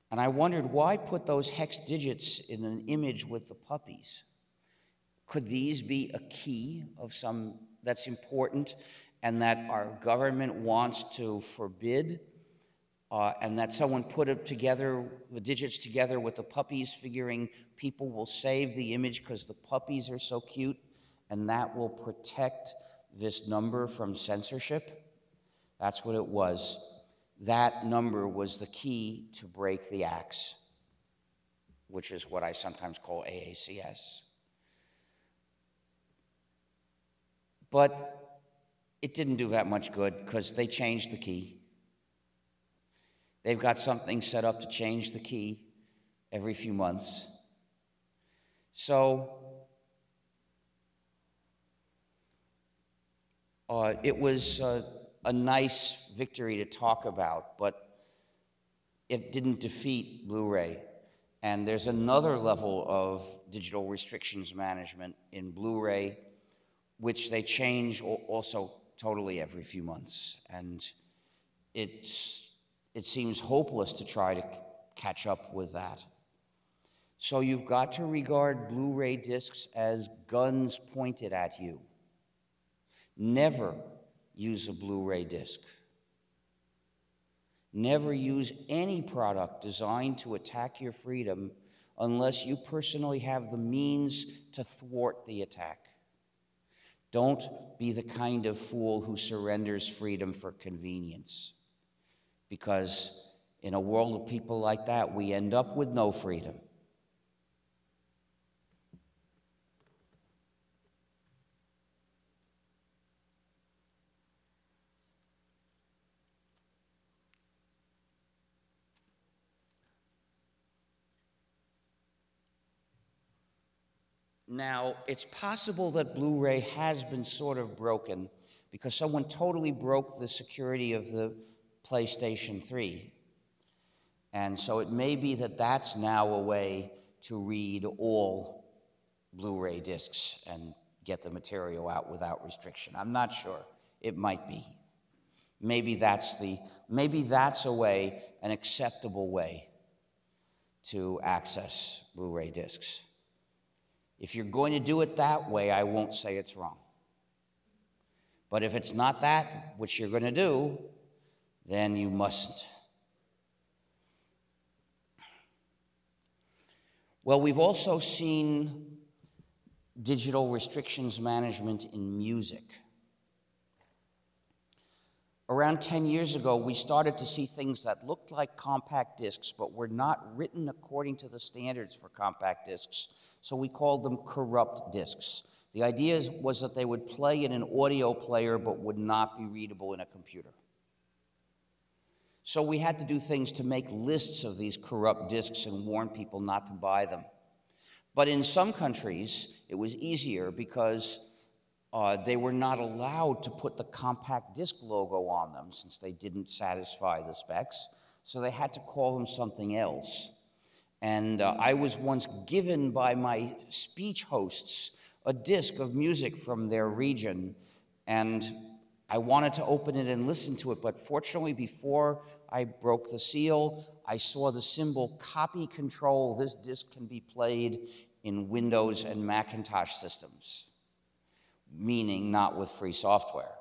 And I wondered, why put those hex digits in an image with the puppies? Could these be a key of some that's important and that our government wants to forbid, and that someone put it together, the digits together with the puppies, figuring people will save the image because the puppies are so cute, and that will protect this number from censorship? That's what it was. That number was the key to break the axe, which is what I sometimes call AACS. But it didn't do that much good because they changed the key. They've got something set up to change the key every few months. So it was a nice victory to talk about, but it didn't defeat Blu-ray. And there's another level of digital restrictions management in Blu-ray, which they change also totally every few months. And it seems hopeless to try to catch up with that. So you've got to regard Blu-ray discs as guns pointed at you. Never use a Blu-ray disc. Never use any product designed to attack your freedom unless you personally have the means to thwart the attack. Don't be the kind of fool who surrenders freedom for convenience, because in a world of people like that, we end up with no freedom. Now, it's possible that Blu-ray has been sort of broken because someone totally broke the security of the PlayStation 3. And so it may be that that's now a way to read all Blu-ray discs and get the material out without restriction. I'm not sure. It might be. Maybe that's a way, an acceptable way to access Blu-ray discs. If you're going to do it that way, I won't say it's wrong. But if it's not that, which you're going to do, then you mustn't. Well, we've also seen digital restrictions management in music. Around 10 years ago, we started to see things that looked like compact discs, but were not written according to the standards for compact discs, so we called them corrupt discs. The idea was that they would play in an audio player, but would not be readable in a computer. So we had to do things to make lists of these corrupt discs and warn people not to buy them. But in some countries, it was easier because they were not allowed to put the compact disc logo on them since they didn't satisfy the specs, so they had to call them something else. And I was once given by my speech hosts a disc of music from their region, and I wanted to open it and listen to it, but fortunately before I broke the seal, I saw the symbol copy control. This disc can be played in Windows and Macintosh systems, meaning not with free software.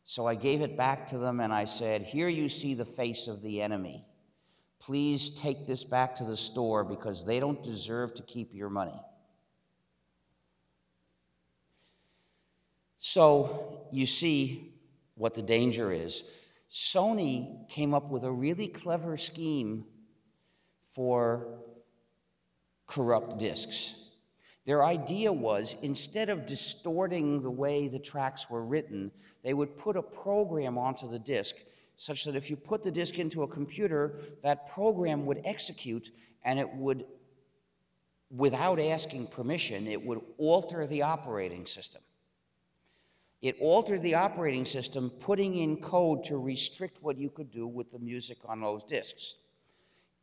So I gave it back to them and I said, here you see the face of the enemy. Please take this back to the store because they don't deserve to keep your money. So you see what the danger is. Sony came up with a really clever scheme for corrupt discs. Their idea was, instead of distorting the way the tracks were written, they would put a program onto the disc such that if you put the disc into a computer, that program would execute and it would, without asking permission, it would alter the operating system. It altered the operating system, putting in code to restrict what you could do with the music on those discs.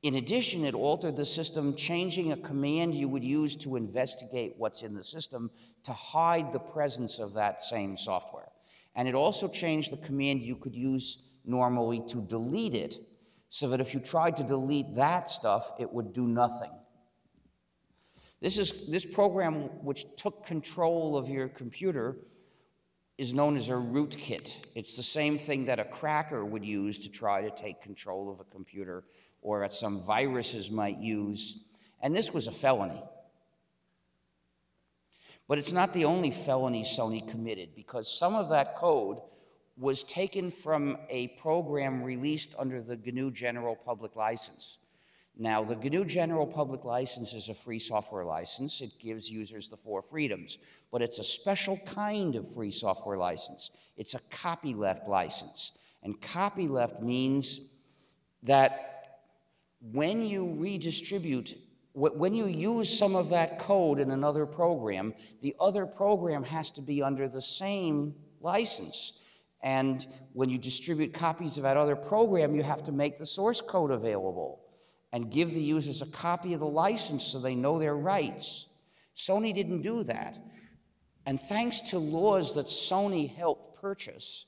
In addition, it altered the system, changing a command you would use to investigate what's in the system to hide the presence of that same software. And it also changed the command you could use normally to delete it, so that if you tried to delete that stuff, it would do nothing. This program, which took control of your computer, is known as a rootkit. It's the same thing that a cracker would use to try to take control of a computer, or that some viruses might use. And this was a felony. But it's not the only felony Sony committed, because some of that code was taken from a program released under the GNU General Public License. Now, the GNU General Public License is a free software license. It gives users the 4 freedoms, but it's a special kind of free software license. It's a copyleft license. And copyleft means that when you redistribute, when you use some of that code in another program, the other program has to be under the same license. And when you distribute copies of that other program, you have to make the source code available and give the users a copy of the license so they know their rights. Sony didn't do that. And thanks to laws that Sony helped purchase,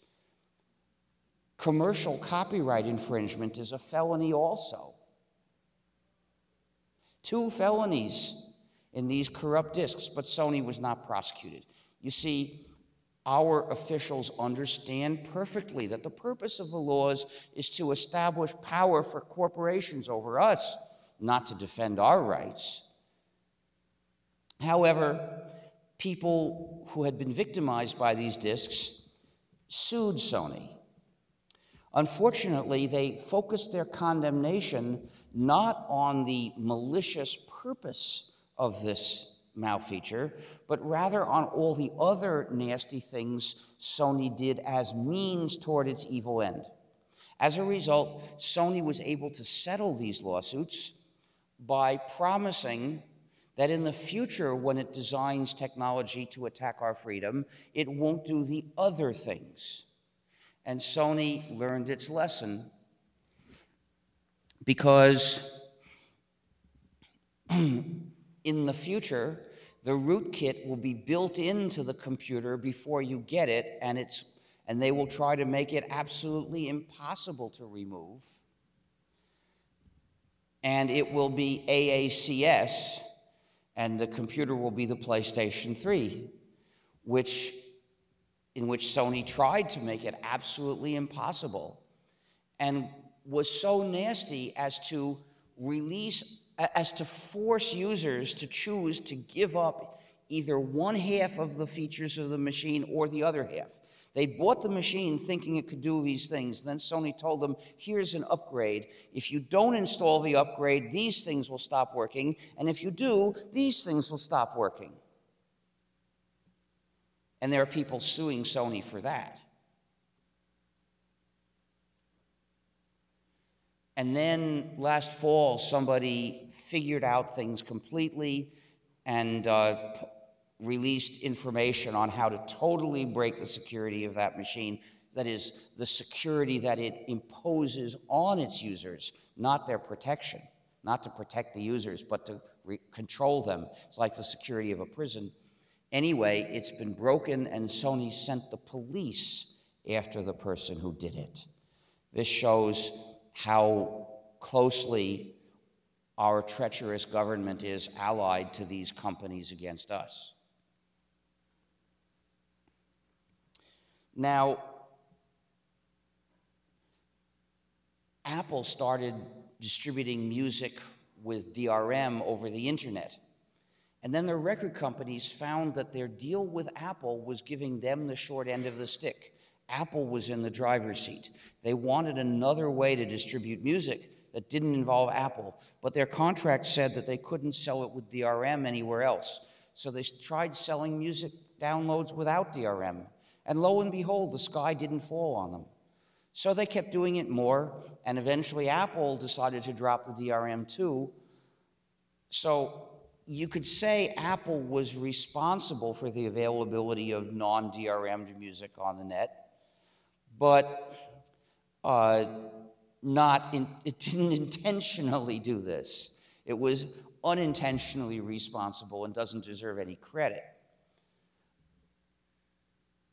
commercial copyright infringement is a felony also. 2 felonies in these corrupt discs, but Sony was not prosecuted. You see, our officials understand perfectly that the purpose of the laws is to establish power for corporations over us, not to defend our rights. However, people who had been victimized by these discs sued Sony. Unfortunately, they focused their condemnation not on the malicious purpose of this malfeature, but rather on all the other nasty things Sony did as means toward its evil end. As a result, Sony was able to settle these lawsuits by promising that in the future, when it designs technology to attack our freedom, it won't do the other things. And Sony learned its lesson, because in the future, the rootkit will be built into the computer before you get it, and they will try to make it absolutely impossible to remove. And it will be AACS, and the computer will be the PlayStation 3, in which Sony tried to make it absolutely impossible, and was so nasty as to force users to choose to give up either one half of the features of the machine or the other half. They bought the machine thinking it could do these things. Then Sony told them, here's an upgrade. If you don't install the upgrade, these things will stop working. And if you do, these things will stop working. And there are people suing Sony for that. And then last fall, somebody figured out things completely and released information on how to totally break the security of that machine. That is, the security that it imposes on its users, not their protection, not to protect the users, but to control them. It's like the security of a prison. Anyway, it's been broken, and Sony sent the police after the person who did it. This shows how closely our treacherous government is allied to these companies against us. Now, Apple started distributing music with DRM over the internet. And then the record companies found that their deal with Apple was giving them the short end of the stick. Apple was in the driver's seat. They wanted another way to distribute music that didn't involve Apple, but their contract said that they couldn't sell it with DRM anywhere else. So they tried selling music downloads without DRM. And lo and behold, the sky didn't fall on them. So they kept doing it more, and eventually Apple decided to drop the DRM too. So you could say Apple was responsible for the availability of non-DRM'd music on the net, but it didn't intentionally do this. It was unintentionally responsible and doesn't deserve any credit.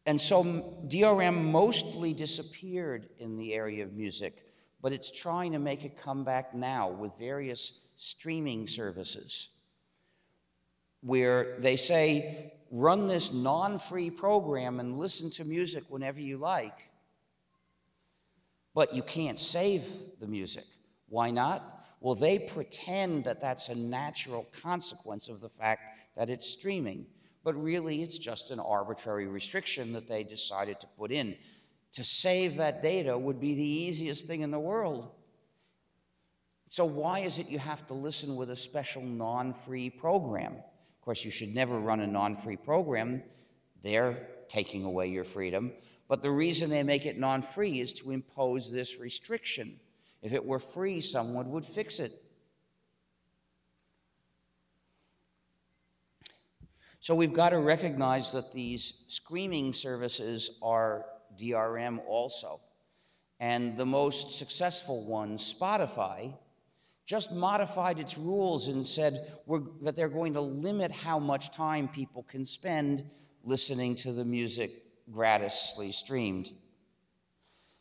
And so DRM mostly disappeared in the area of music, but it's trying to make it come back now with various streaming services where they say, run this non-free program and listen to music whenever you like. But you can't save the music. Why not? Well, they pretend that that's a natural consequence of the fact that it's streaming. But really, it's just an arbitrary restriction that they decided to put in. To save that data would be the easiest thing in the world. So why is it you have to listen with a special non-free program? Of course, you should never run a non-free program. They're taking away your freedom. But the reason they make it non-free is to impose this restriction. If it were free, someone would fix it. So we've got to recognize that these streaming services are DRM also. And the most successful one, Spotify, just modified its rules and said that they're going to limit how much time people can spend listening to the music gratuitously streamed.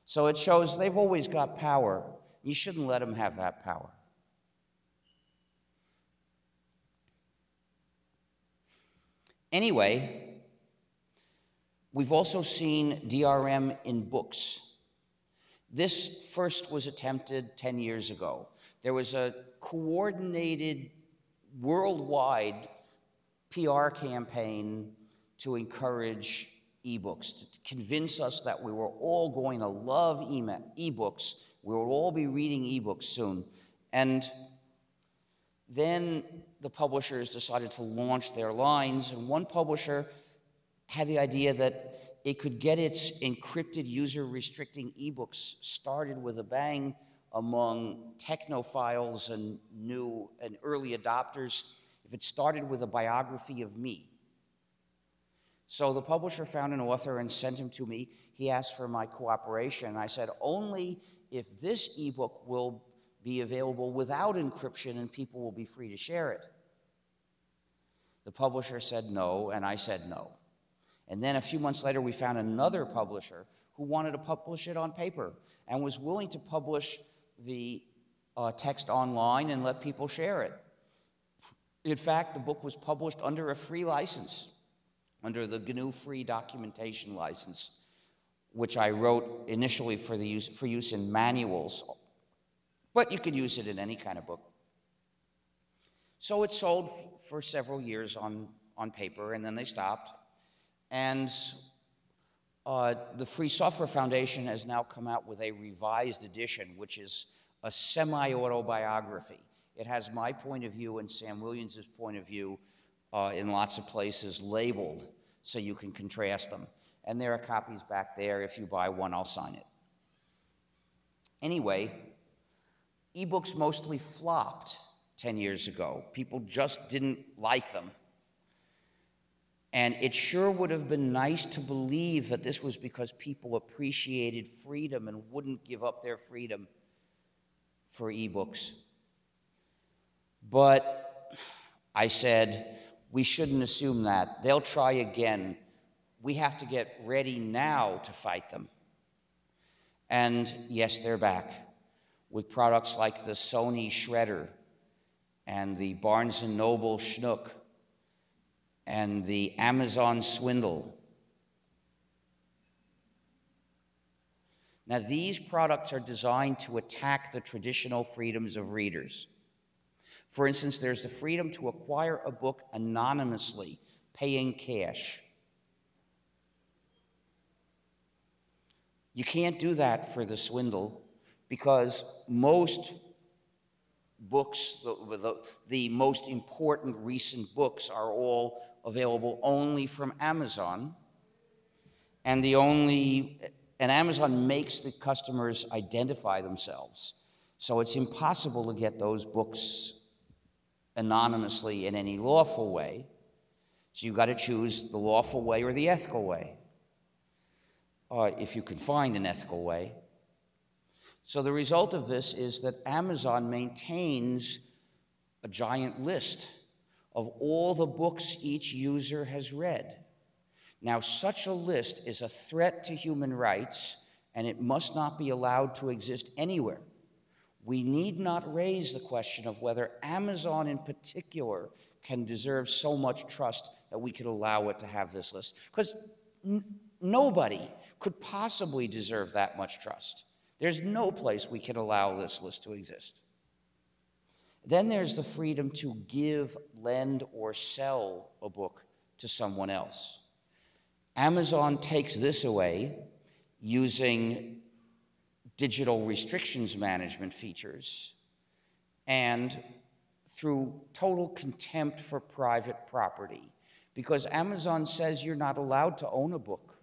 So it shows they've always got power. You shouldn't let them have that power. Anyway, we've also seen DRM in books. This first was attempted 10 years ago. There was a coordinated worldwide PR campaign to encourage ebooks, to convince us that we were all going to love ebooks. We will all be reading ebooks soon. And then the publishers decided to launch their lines, and one publisher had the idea that it could get its encrypted user-restricting ebooks started with a bang among technophiles and early adopters, if it started with a biography of me. So the publisher found an author and sent him to me. He asked for my cooperation, and I said, only if this ebook will be available without encryption and people will be free to share it. The publisher said no, and I said no. And then a few months later, we found another publisher who wanted to publish it on paper and was willing to publish the text online and let people share it. In fact, the book was published under a free license, under the GNU Free Documentation License, which I wrote initially for use in manuals, but you could use it in any kind of book. So it sold for several years on paper, and then they stopped. And the Free Software Foundation has now come out with a revised edition, which is a semi-autobiography. It has my point of view and Sam Williams' point of view in lots of places labeled so you can contrast them. And there are copies back there. If you buy one, I'll sign it. Anyway, ebooks mostly flopped 10 years ago. People just didn't like them. And it sure would have been nice to believe that this was because people appreciated freedom and wouldn't give up their freedom for ebooks. But I said, we shouldn't assume that. They'll try again. We have to get ready now to fight them. And yes, they're back with products like the Sony Shredder and the Barnes & Noble Schnook and the Amazon Swindle. Now, these products are designed to attack the traditional freedoms of readers. For instance, there's the freedom to acquire a book anonymously, paying cash. You can't do that for the Swindle because most books, the most important recent books, are all available only from Amazon, and Amazon makes the customers identify themselves. So it's impossible to get those books anonymously in any lawful way. So you've got to choose the lawful way or the ethical way, if you can find an ethical way. So the result of this is that Amazon maintains a giant list of all the books each user has read. Now, such a list is a threat to human rights, and it must not be allowed to exist anywhere. We need not raise the question of whether Amazon in particular can deserve so much trust that we could allow it to have this list, because nobody could possibly deserve that much trust. There's no place we can allow this list to exist. Then there's the freedom to give, lend, or sell a book to someone else. Amazon takes this away using digital restrictions management features and through total contempt for private property, because Amazon says you're not allowed to own a book.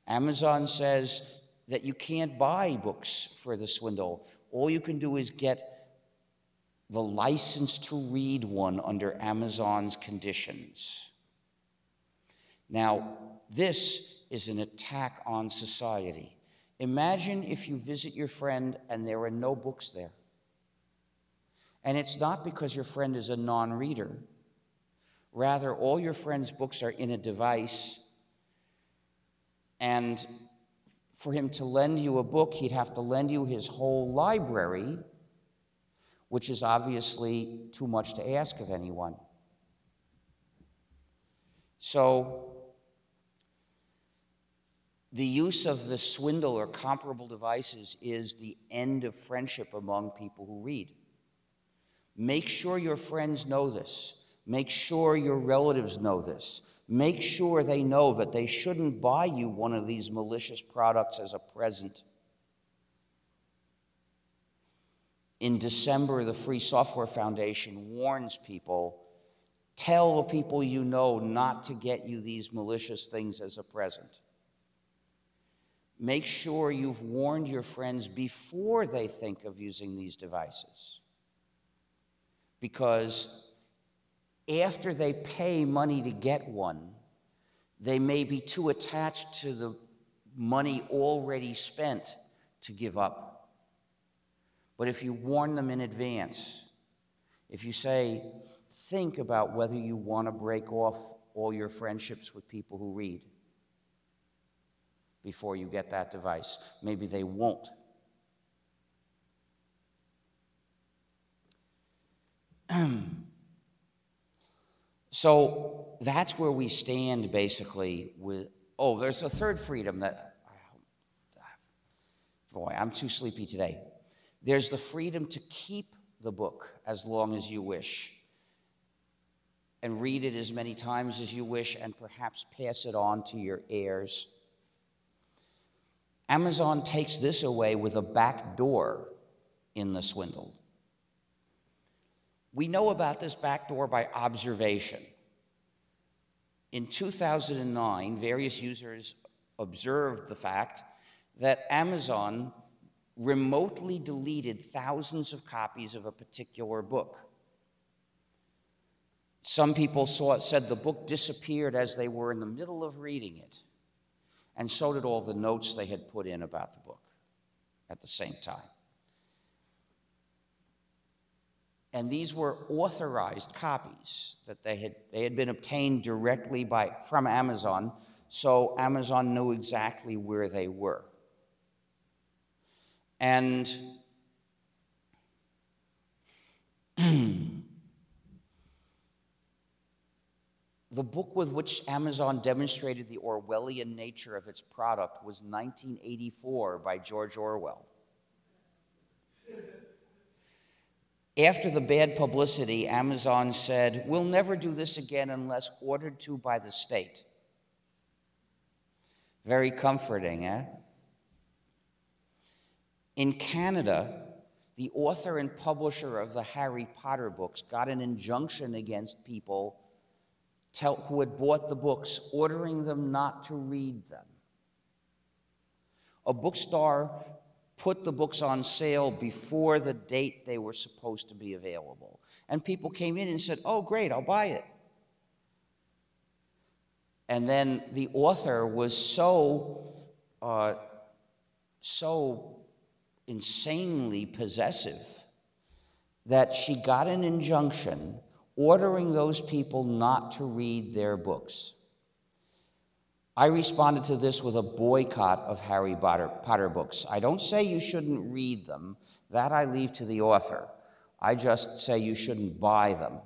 Amazon says that you can't buy books for the Swindle. All you can do is get the license to read one under Amazon's conditions. Now, this is an attack on society. Imagine if you visit your friend and there are no books there. And it's not because your friend is a non-reader. Rather, all your friend's books are in a device, and for him to lend you a book, he'd have to lend you his whole library, which is obviously too much to ask of anyone. So the use of the Swindle or comparable devices is the end of friendship among people who read. Make sure your friends know this. Make sure your relatives know this. Make sure they know that they shouldn't buy you one of these malicious products as a present. In December, the Free Software Foundation warns people, tell the people you know not to get you these malicious things as a present. Make sure you've warned your friends before they think of using these devices, because After they pay money to get one, they may be too attached to the money already spent to give up. But if you warn them in advance, if you say, think about whether you want to break off all your friendships with people who read before you get that device, maybe they won't. So that's where we stand basically with, oh, there's a third freedom that, boy, I'm too sleepy today. There's the freedom to keep the book as long as you wish and read it as many times as you wish and perhaps pass it on to your heirs. Amazon takes this away with a back door in the swindle. We know about this back door by observation. In 2009, various users observed the fact that Amazon remotely deleted thousands of copies of a particular book. Some people said the book disappeared as they were in the middle of reading it, and so did all the notes they had put in about the book at the same time. And these were authorized copies that they had been obtained directly from Amazon, so Amazon knew exactly where they were. And the book with which Amazon demonstrated the Orwellian nature of its product was 1984 by George Orwell. After the bad publicity, Amazon said, "We'll never do this again unless ordered to by the state." Very comforting, eh? In Canada, the author and publisher of the Harry Potter books got an injunction against people who had bought the books, ordering them not to read them. A bookstore put the books on sale before the date they were supposed to be available. And people came in and said, "Oh, great, I'll buy it." And then the author was so insanely possessive that she got an injunction ordering those people not to read their books. I responded to this with a boycott of Harry Potter books. I don't say you shouldn't read them. That I leave to the author. I just say you shouldn't buy them.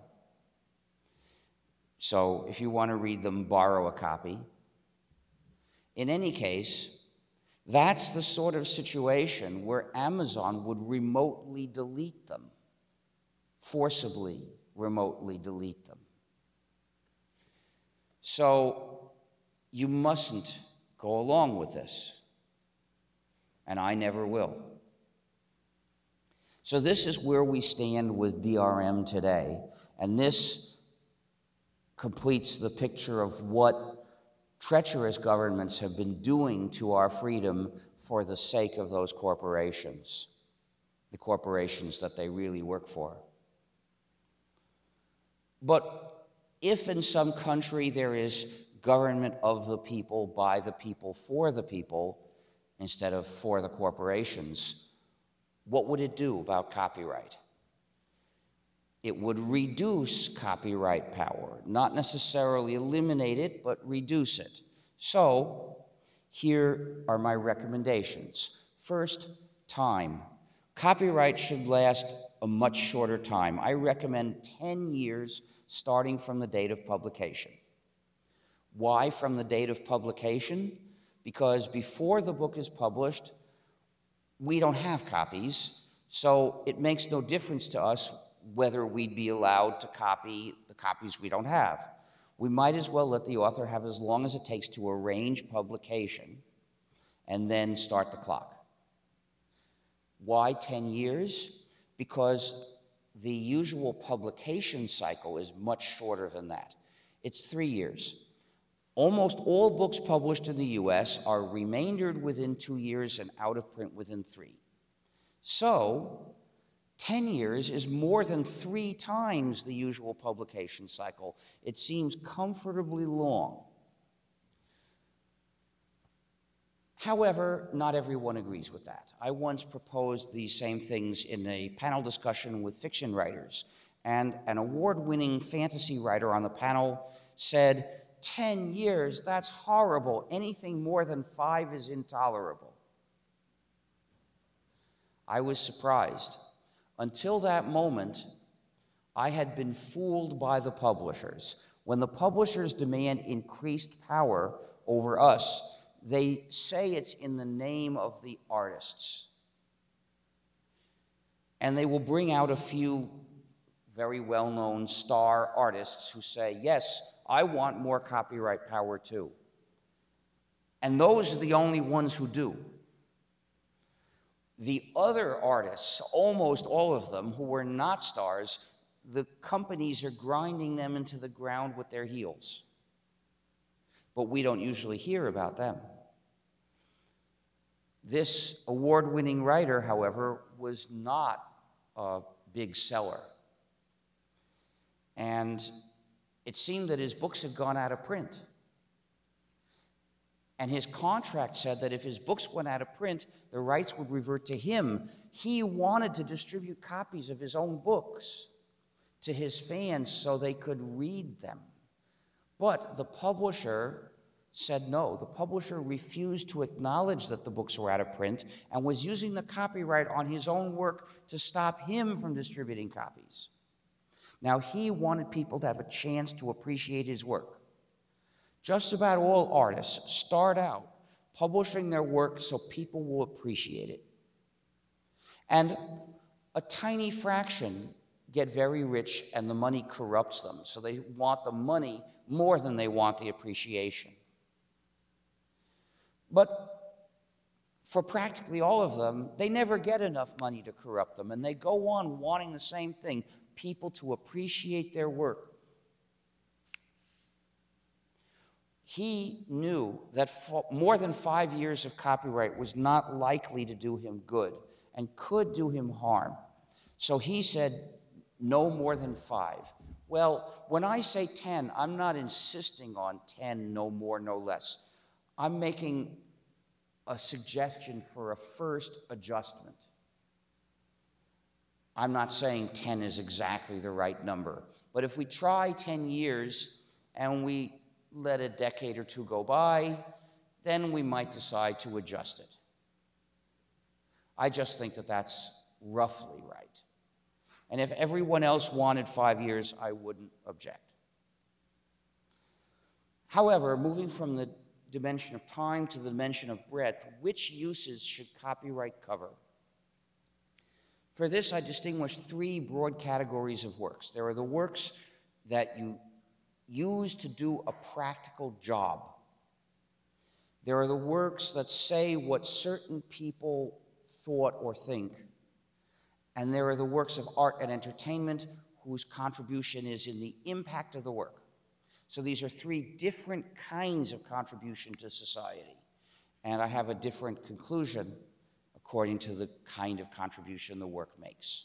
So if you want to read them, borrow a copy. In any case, that's the sort of situation where Amazon would remotely delete them, forcibly remotely delete them. So you mustn't go along with this, and I never will. So this is where we stand with DRM today, and this completes the picture of what treacherous governments have been doing to our freedom for the sake of those corporations, the corporations that they really work for. But if in some country there is government of the people, by the people, for the people, instead of for the corporations, what would it do about copyright? It would reduce copyright power, not necessarily eliminate it, but reduce it. So here are my recommendations. First, time. Copyright should last a much shorter time. I recommend 10 years starting from the date of publication. Why from the date of publication? Because before the book is published, we don't have copies, so it makes no difference to us whether we'd be allowed to copy the copies we don't have. We might as well let the author have as long as it takes to arrange publication and then start the clock. Why 10 years? Because the usual publication cycle is much shorter than that. It's 3 years. Almost all books published in the US are remaindered within 2 years and out of print within 3. So 10 years is more than 3 times the usual publication cycle. It seems comfortably long. However, not everyone agrees with that. I once proposed these same things in a panel discussion with fiction writers, and an award-winning fantasy writer on the panel said, 10 years, that's horrible. Anything more than 5 is intolerable. I was surprised. Until that moment, I had been fooled by the publishers. When the publishers demand increased power over us, they say it's in the name of the artists. And they will bring out a few very well-known star artists who say, yes, I want more copyright power too. And those are the only ones who do. The other artists, almost all of them, who were not stars, the companies are grinding them into the ground with their heels. But we don't usually hear about them. This award-winning writer, however, was not a big seller. And it seemed that his books had gone out of print. And his contract said that if his books went out of print, the rights would revert to him. He wanted to distribute copies of his own books to his fans so they could read them. But the publisher said no. The publisher refused to acknowledge that the books were out of print and was using the copyright on his own work to stop him from distributing copies. Now, he wanted people to have a chance to appreciate his work. Just about all artists start out publishing their work so people will appreciate it. And a tiny fraction get very rich and the money corrupts them, so they want the money more than they want the appreciation. But for practically all of them, they never get enough money to corrupt them, and they go on wanting the same thing, people to appreciate their work. He knew that more than 5 years of copyright was not likely to do him good and could do him harm. So he said, no more than 5. Well, when I say 10, I'm not insisting on 10, no more, no less. I'm making a suggestion for a first adjustment. I'm not saying 10 is exactly the right number, but if we try 10 years and we let a decade or two go by, then we might decide to adjust it. I just think that that's roughly right. And if everyone else wanted 5 years, I wouldn't object. However, moving from the dimension of time to the dimension of breadth, which uses should copyright cover? For this, I distinguish 3 broad categories of works. There are the works that you use to do a practical job. There are the works that say what certain people thought or think. And there are the works of art and entertainment whose contribution is in the impact of the work. So these are 3 different kinds of contribution to society. And I have a different conclusion according to the kind of contribution the work makes.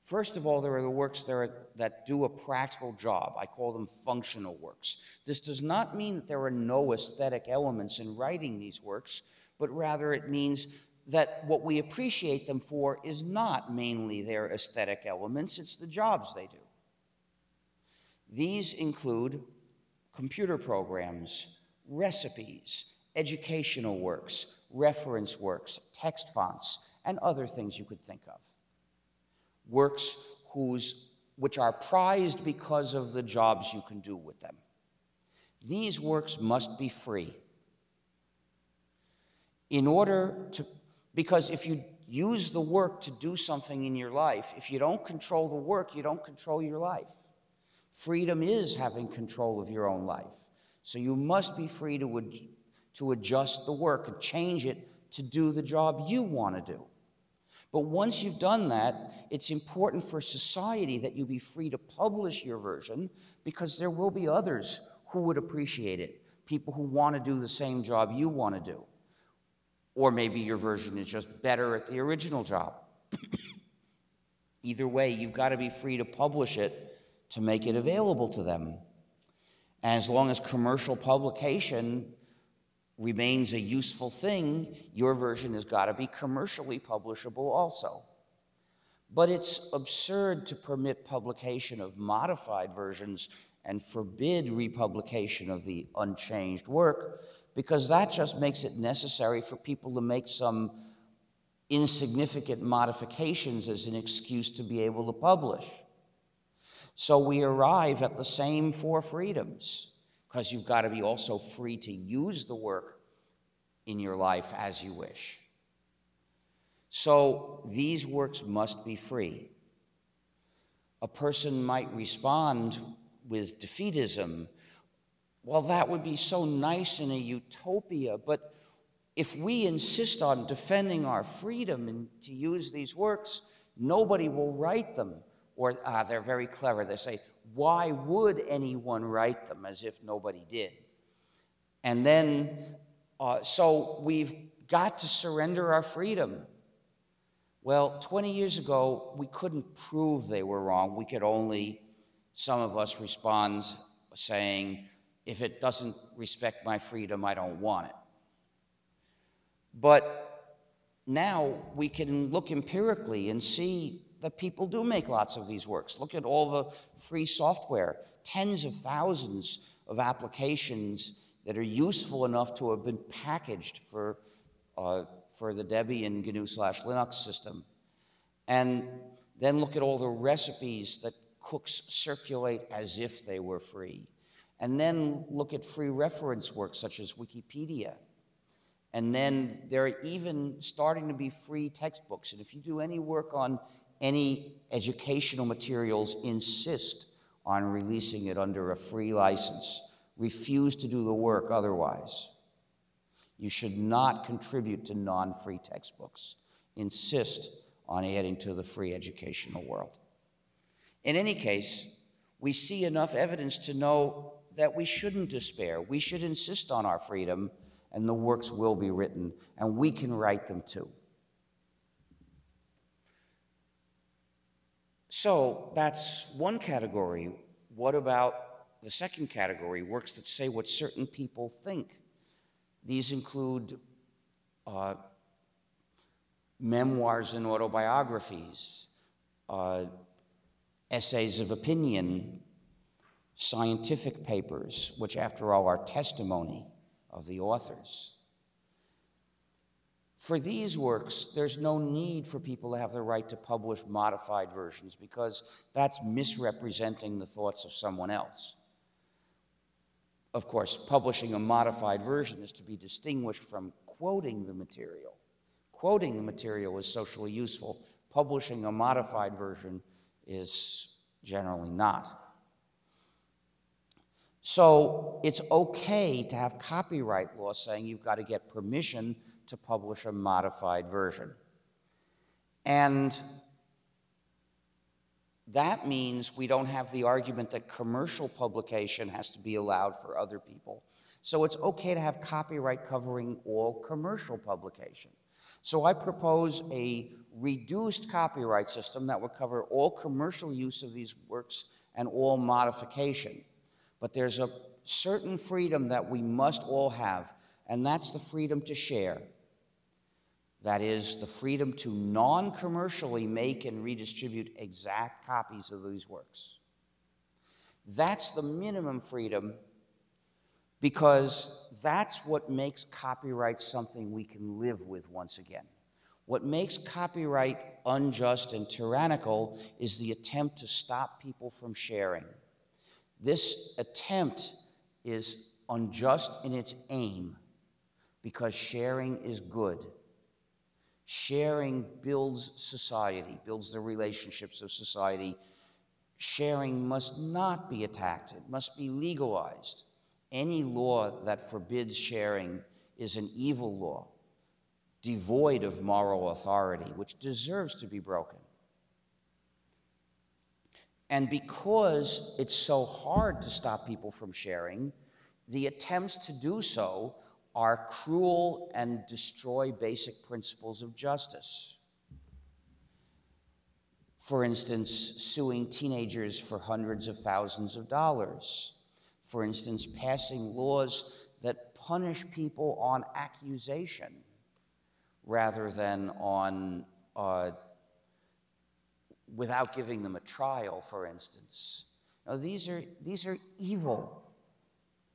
First of all, there are the works that do a practical job. I call them functional works. This does not mean that there are no aesthetic elements in writing these works, but rather it means that what we appreciate them for is not mainly their aesthetic elements, it's the jobs they do. These include computer programs, recipes, educational works, reference works, text fonts, and other things you could think of. Works which are prized because of the jobs you can do with them. These works must be free. Because if you use the work to do something in your life, if you don't control the work, you don't control your life. Freedom is having control of your own life. So you must be free to adjust the work and change it to do the job you want to do. But once you've done that, it's important for society that you be free to publish your version, because there will be others who would appreciate it, people who want to do the same job you want to do. Or maybe your version is just better at the original job. Either way, you've got to be free to publish it to make it available to them. And as long as commercial publication remains a useful thing, your version has got to be commercially publishable also. But it's absurd to permit publication of modified versions and forbid republication of the unchanged work, because that just makes it necessary for people to make some insignificant modifications as an excuse to be able to publish. So we arrive at the same four freedoms, because you've got to be also free to use the work in your life as you wish. So these works must be free. A person might respond with defeatism. Well, that would be so nice in a utopia, but if we insist on defending our freedom and to use these works, nobody will write them. Or they're very clever. They say, why would anyone write them, as if nobody did? And then, so we've got to surrender our freedom. Well, 20 years ago, we couldn't prove they were wrong. We could only, some of us respond saying, if it doesn't respect my freedom, I don't want it. But now we can look empirically and see that people do make lots of these works. Look at all the free software, tens of thousands of applications that are useful enough to have been packaged for the Debian GNU/Linux system. And then look at all the recipes that cooks circulate as if they were free. And then look at free reference works such as Wikipedia. And then there are even starting to be free textbooks. And if you do any work on any educational materials, insist on releasing it under a free license. Refuse to do the work otherwise. You should not contribute to non-free textbooks. Insist on adding to the free educational world. In any case, we see enough evidence to know that we shouldn't despair. We should insist on our freedom, and the works will be written, and we can write them too. So that's one category. What about the second category, works that say what certain people think? These include memoirs and autobiographies, essays of opinion, scientific papers, which after all are testimony of the authors. For these works, there's no need for people to have the right to publish modified versions, because that's misrepresenting the thoughts of someone else. Of course, publishing a modified version is to be distinguished from quoting the material. Quoting the material is socially useful. Publishing a modified version is generally not. So it's okay to have copyright law saying you've got to get permission to publish a modified version. And that means we don't have the argument that commercial publication has to be allowed for other people. So it's okay to have copyright covering all commercial publication. So I propose a reduced copyright system that would cover all commercial use of these works and all modification. But there's a certain freedom that we must all have, and that's the freedom to share. That is, the freedom to non-commercially make and redistribute exact copies of these works. That's the minimum freedom, because that's what makes copyright something we can live with once again. What makes copyright unjust and tyrannical is the attempt to stop people from sharing. This attempt is unjust in its aim, because sharing is good. Sharing builds society, builds the relationships of society. Sharing must not be attacked. It must be legalized. Any law that forbids sharing is an evil law, devoid of moral authority, which deserves to be broken. And because it's so hard to stop people from sharing, the attempts to do so are cruel and destroy basic principles of justice. For instance, suing teenagers for hundreds of thousands of dollars. For instance, passing laws that punish people on accusation rather than on without giving them a trial, for instance. Now, these are evil.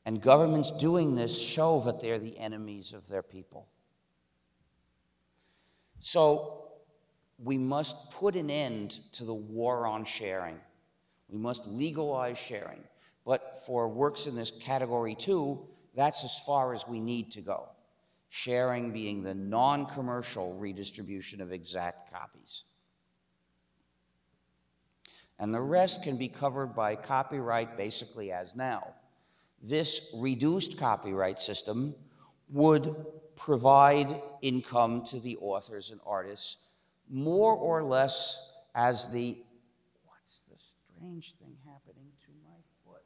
And governments doing this show that they're the enemies of their people. So we must put an end to the war on sharing. We must legalize sharing. But for works in this category 2, that's as far as we need to go. Sharing being the non-commercial redistribution of exact copies. And the rest can be covered by copyright basically as now. This reduced copyright system would provide income to the authors and artists more or less as the, what's the strange thing happening to my foot?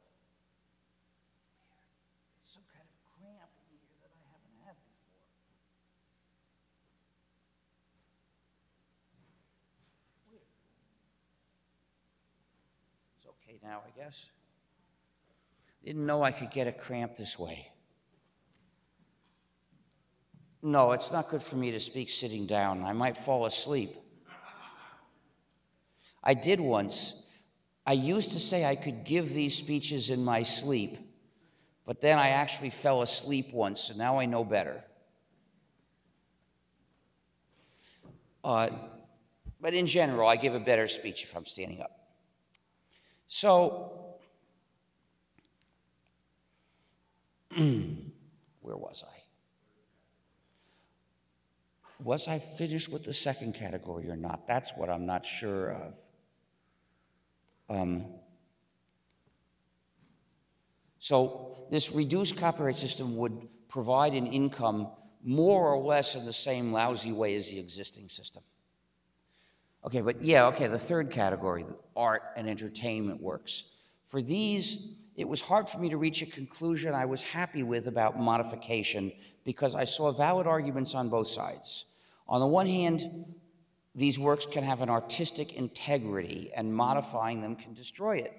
Some kind of cramp in here that I haven't had before. Weird. It's okay now, I guess. Didn't know I could get a cramp this way. No, it's not good for me to speak sitting down. I might fall asleep. I did once. I used to say I could give these speeches in my sleep, but then I actually fell asleep once, so now I know better. But in general, I give a better speech if I'm standing up. So, where was I? Was I finished with the second category or not? That's what I'm not sure of. So this reduced copyright system would provide an income more or less in the same lousy way as the existing system. Okay, but yeah, okay, the third category, the art and entertainment works. For these, it was hard for me to reach a conclusion I was happy with about modification because I saw valid arguments on both sides. On the one hand, these works can have an artistic integrity and modifying them can destroy it.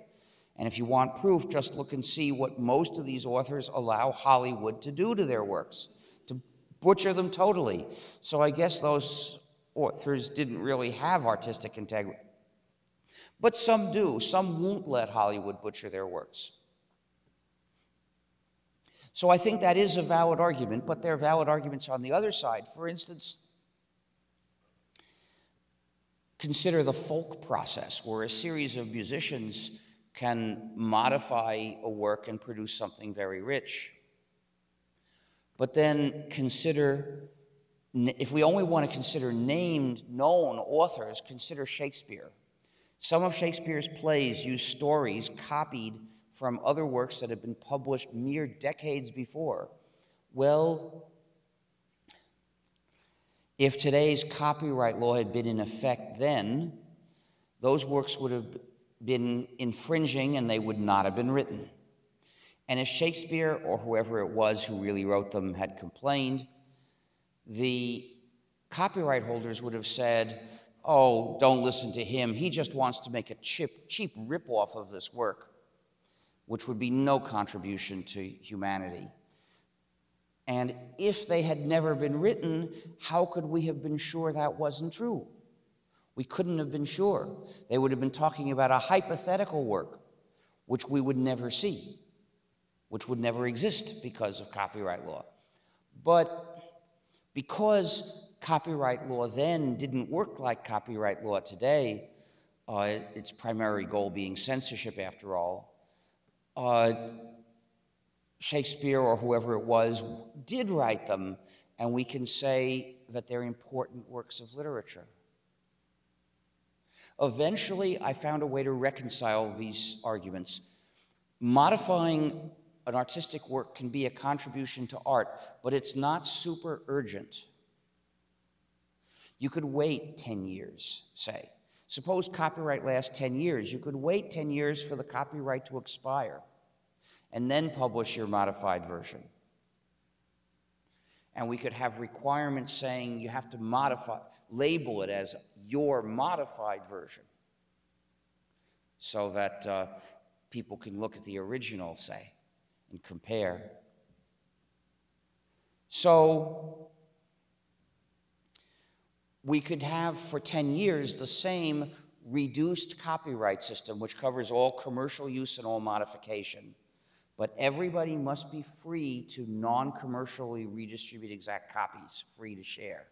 And if you want proof, just look and see what most of these authors allow Hollywood to do to their works, to butcher them totally. So I guess those authors didn't really have artistic integrity. But some do. Some won't let Hollywood butcher their works. So I think that is a valid argument, but there are valid arguments on the other side. For instance, consider the folk process, where a series of musicians can modify a work and produce something very rich. But then consider, if we only want to consider named, known authors, consider Shakespeare. Some of Shakespeare's plays use stories copied from other works that had been published mere decades before. Well, if today's copyright law had been in effect then, those works would have been infringing and they would not have been written. And if Shakespeare or whoever it was who really wrote them had complained, the copyright holders would have said, oh, don't listen to him. He just wants to make a cheap rip-off of this work, which would be no contribution to humanity. And if they had never been written, how could we have been sure that wasn't true? We couldn't have been sure. They would have been talking about a hypothetical work, which we would never see, which would never exist because of copyright law. But because copyright law then didn't work like copyright law today, its primary goal being censorship after all, Shakespeare or whoever it was did write them, and we can say that they're important works of literature. Eventually, I found a way to reconcile these arguments. Modifying an artistic work can be a contribution to art, but it's not super urgent. You could wait 10 years, say. Suppose copyright lasts 10 years. You could wait 10 years for the copyright to expire and then publish your modified version. And we could have requirements saying you have to modify, label it as your modified version. so that people can look at the original, say, and compare. So we could have for 10 years the same reduced copyright system, which covers all commercial use and all modification. But everybody must be free to non-commercially redistribute exact copies, free to share.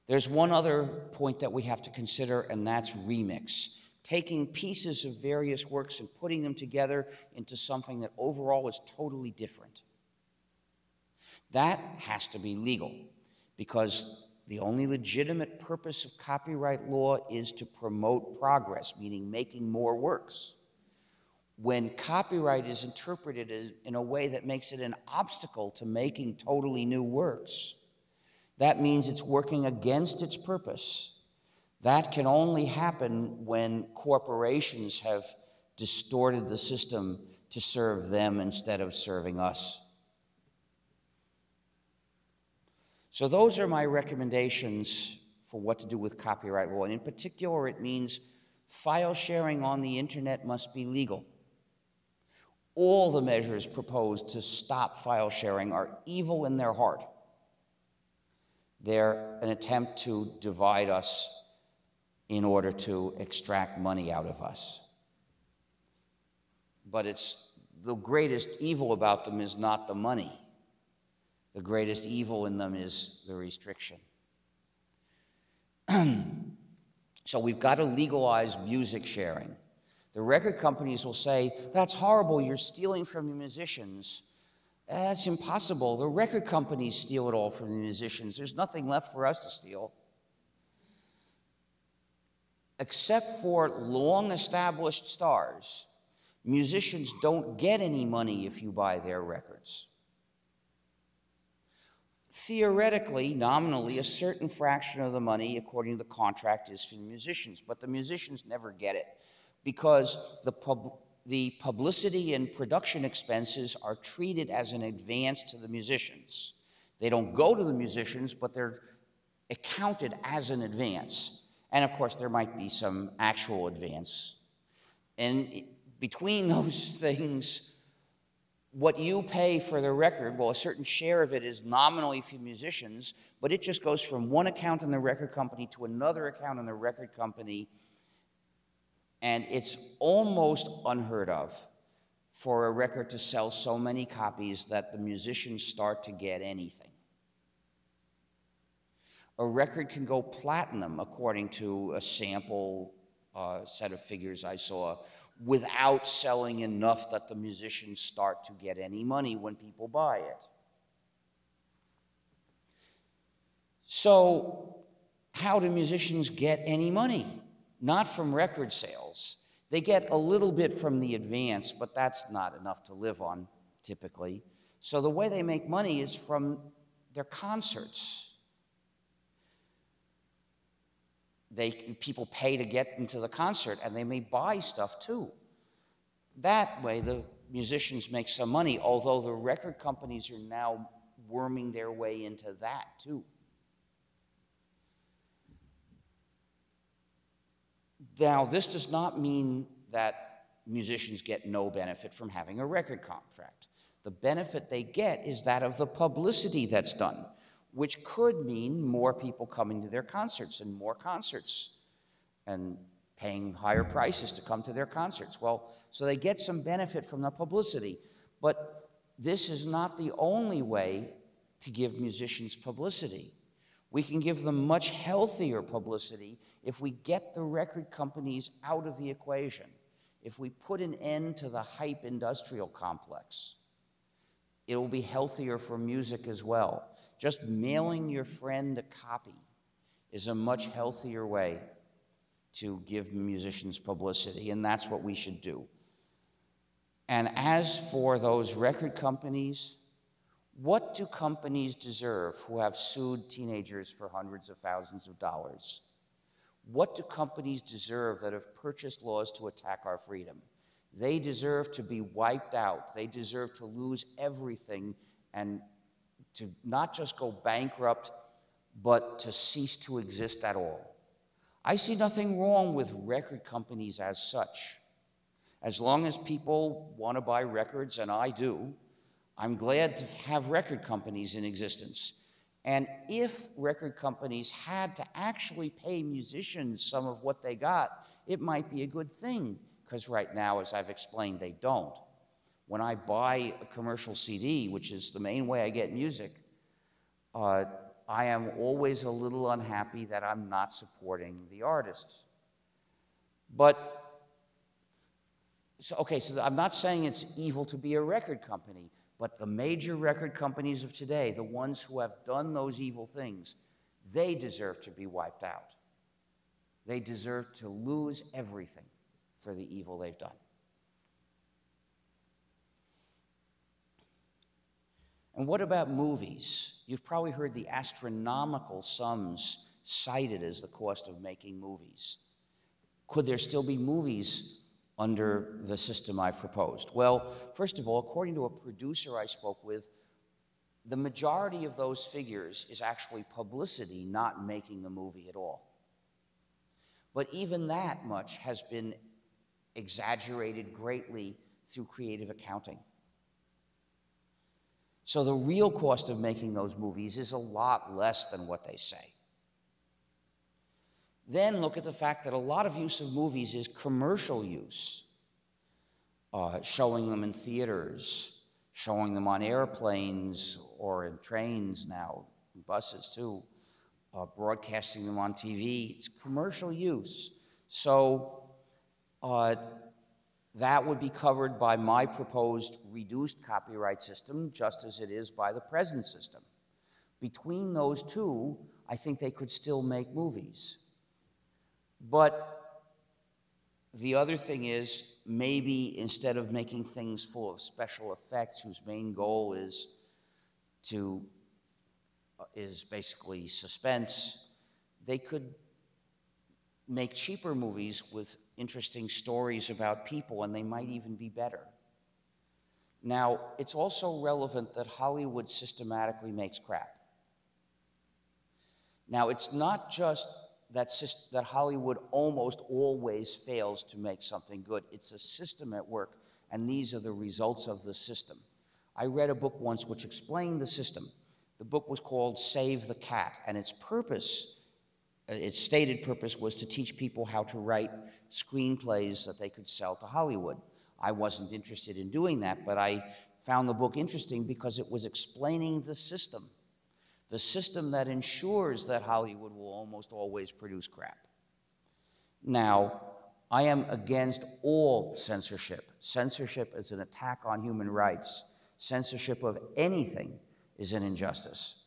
There's one other point that we have to consider, and that's remix. Taking pieces of various works and putting them together into something that overall is totally different. That has to be legal, because the only legitimate purpose of copyright law is to promote progress, meaning making more works. When copyright is interpreted in a way that makes it an obstacle to making totally new works, that means it's working against its purpose. That can only happen when corporations have distorted the system to serve them instead of serving us. So those are my recommendations for what to do with copyright law. And in particular, it means file sharing on the internet must be legal. All the measures proposed to stop file sharing are evil in their heart. They're an attempt to divide us in order to extract money out of us. But it's the greatest evil about them is not the money. The greatest evil in them is the restriction. So we've got to legalize music sharing. The record companies will say, that's horrible, you're stealing from the musicians. That's impossible. The record companies steal it all from the musicians. There's nothing left for us to steal. Except for long-established stars, musicians don't get any money if you buy their records. Theoretically, nominally, a certain fraction of the money, according to the contract, is for the musicians, but the musicians never get it because the publicity and production expenses are treated as an advance to the musicians. They don't go to the musicians, but they're accounted as an advance. And of course, there might be some actual advance. And between those things, what you pay for the record, well, a certain share of it is nominally for musicians, but it just goes from one account in the record company to another account in the record company. And it's almost unheard of for a record to sell so many copies that the musicians start to get anything. A record can go platinum, according to a sample set of figures I saw, without selling enough that the musicians start to get any money when people buy it. So, how do musicians get any money? Not from record sales. They get a little bit from the advance, but that's not enough to live on, typically. So the way they make money is from their concerts. People pay to get into the concert, and they may buy stuff too. That way, the musicians make some money, although the record companies are now worming their way into that too. Now, this does not mean that musicians get no benefit from having a record contract. The benefit they get is that of the publicity that's done, which could mean more people coming to their concerts and more concerts and paying higher prices to come to their concerts. Well, so they get some benefit from the publicity, but this is not the only way to give musicians publicity. We can give them much healthier publicity if we get the record companies out of the equation, if we put an end to the hype industrial complex. It will be healthier for music as well. Just mailing your friend a copy is a much healthier way to give musicians publicity, and that's what we should do. And as for those record companies, what do companies deserve who have sued teenagers for hundreds of thousands of dollars? What do companies deserve that have purchased laws to attack our freedom? They deserve to be wiped out. They deserve to lose everything and to not just go bankrupt, but to cease to exist at all. I see nothing wrong with record companies as such. As long as people want to buy records, and I do, I'm glad to have record companies in existence. And if record companies had to actually pay musicians some of what they got, it might be a good thing, because right now, as I've explained, they don't. When I buy a commercial CD, which is the main way I get music, I am always a little unhappy that I'm not supporting the artists. But, so I'm not saying it's evil to be a record company, but the major record companies of today, the ones who have done those evil things, they deserve to be wiped out. They deserve to lose everything for the evil they've done. And what about movies? You've probably heard the astronomical sums cited as the cost of making movies. Could there still be movies under the system I've proposed? Well, first of all, according to a producer I spoke with, the majority of those figures is actually publicity, not making a movie at all. But even that much has been exaggerated greatly through creative accounting. So the real cost of making those movies is a lot less than what they say. Then look at the fact that a lot of use of movies is commercial use, showing them in theaters, showing them on airplanes or in trains now, and buses too, broadcasting them on TV. It's commercial use. So that would be covered by my proposed reduced copyright system, just as it is by the present system. Between those two, I think they could still make movies. But the other thing is, maybe instead of making things full of special effects whose main goal is basically suspense, they could make cheaper movies with interesting stories about people, and they might even be better. Now, it's also relevant that Hollywood systematically makes crap. Now, it's not just that Hollywood almost always fails to make something good. It's a system at work, and these are the results of the system. I read a book once which explained the system. The book was called Save the Cat, and its stated purpose was to teach people how to write screenplays that they could sell to Hollywood. I wasn't interested in doing that, but I found the book interesting because it was explaining the system that ensures that Hollywood will almost always produce crap. Now, I am against all censorship. Censorship is an attack on human rights. Censorship of anything is an injustice.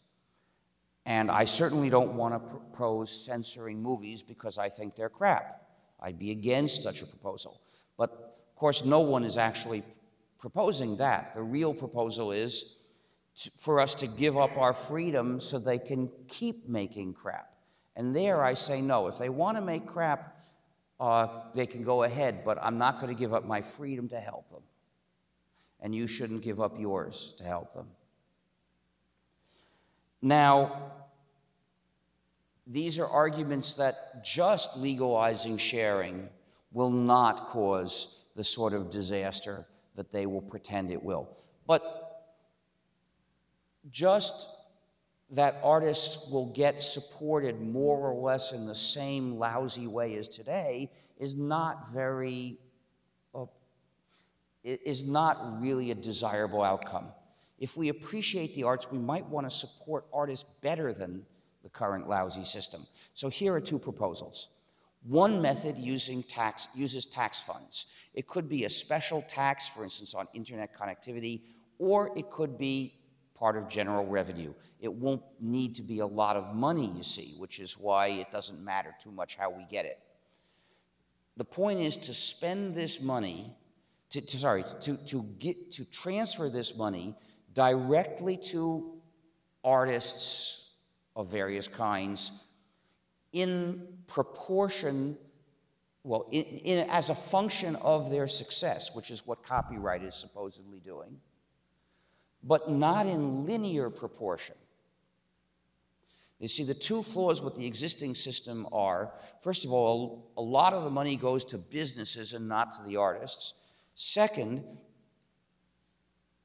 And I certainly don't want to propose censoring movies because I think they're crap. I'd be against such a proposal. But, of course, no one is actually proposing that. The real proposal is for us to give up our freedom so they can keep making crap. And there I say no. If they want to make crap, they can go ahead, but I'm not going to give up my freedom to help them. And you shouldn't give up yours to help them. Now, these are arguments that just legalizing sharing will not cause the sort of disaster that they will pretend it will. But just that artists will get supported more or less in the same lousy way as today is not really a desirable outcome. If we appreciate the arts, we might want to support artists better than the current lousy system. So here are two proposals. One method uses tax funds. It could be a special tax, for instance, on internet connectivity, or it could be part of general revenue. It won't need to be a lot of money, you see, which is why it doesn't matter too much how we get it. The point is to spend this money, to transfer this money directly to artists of various kinds in proportion, as a function of their success, which is what copyright is supposedly doing, but not in linear proportion. You see, the two flaws with the existing system are, first of all, a lot of the money goes to businesses and not to the artists. Second,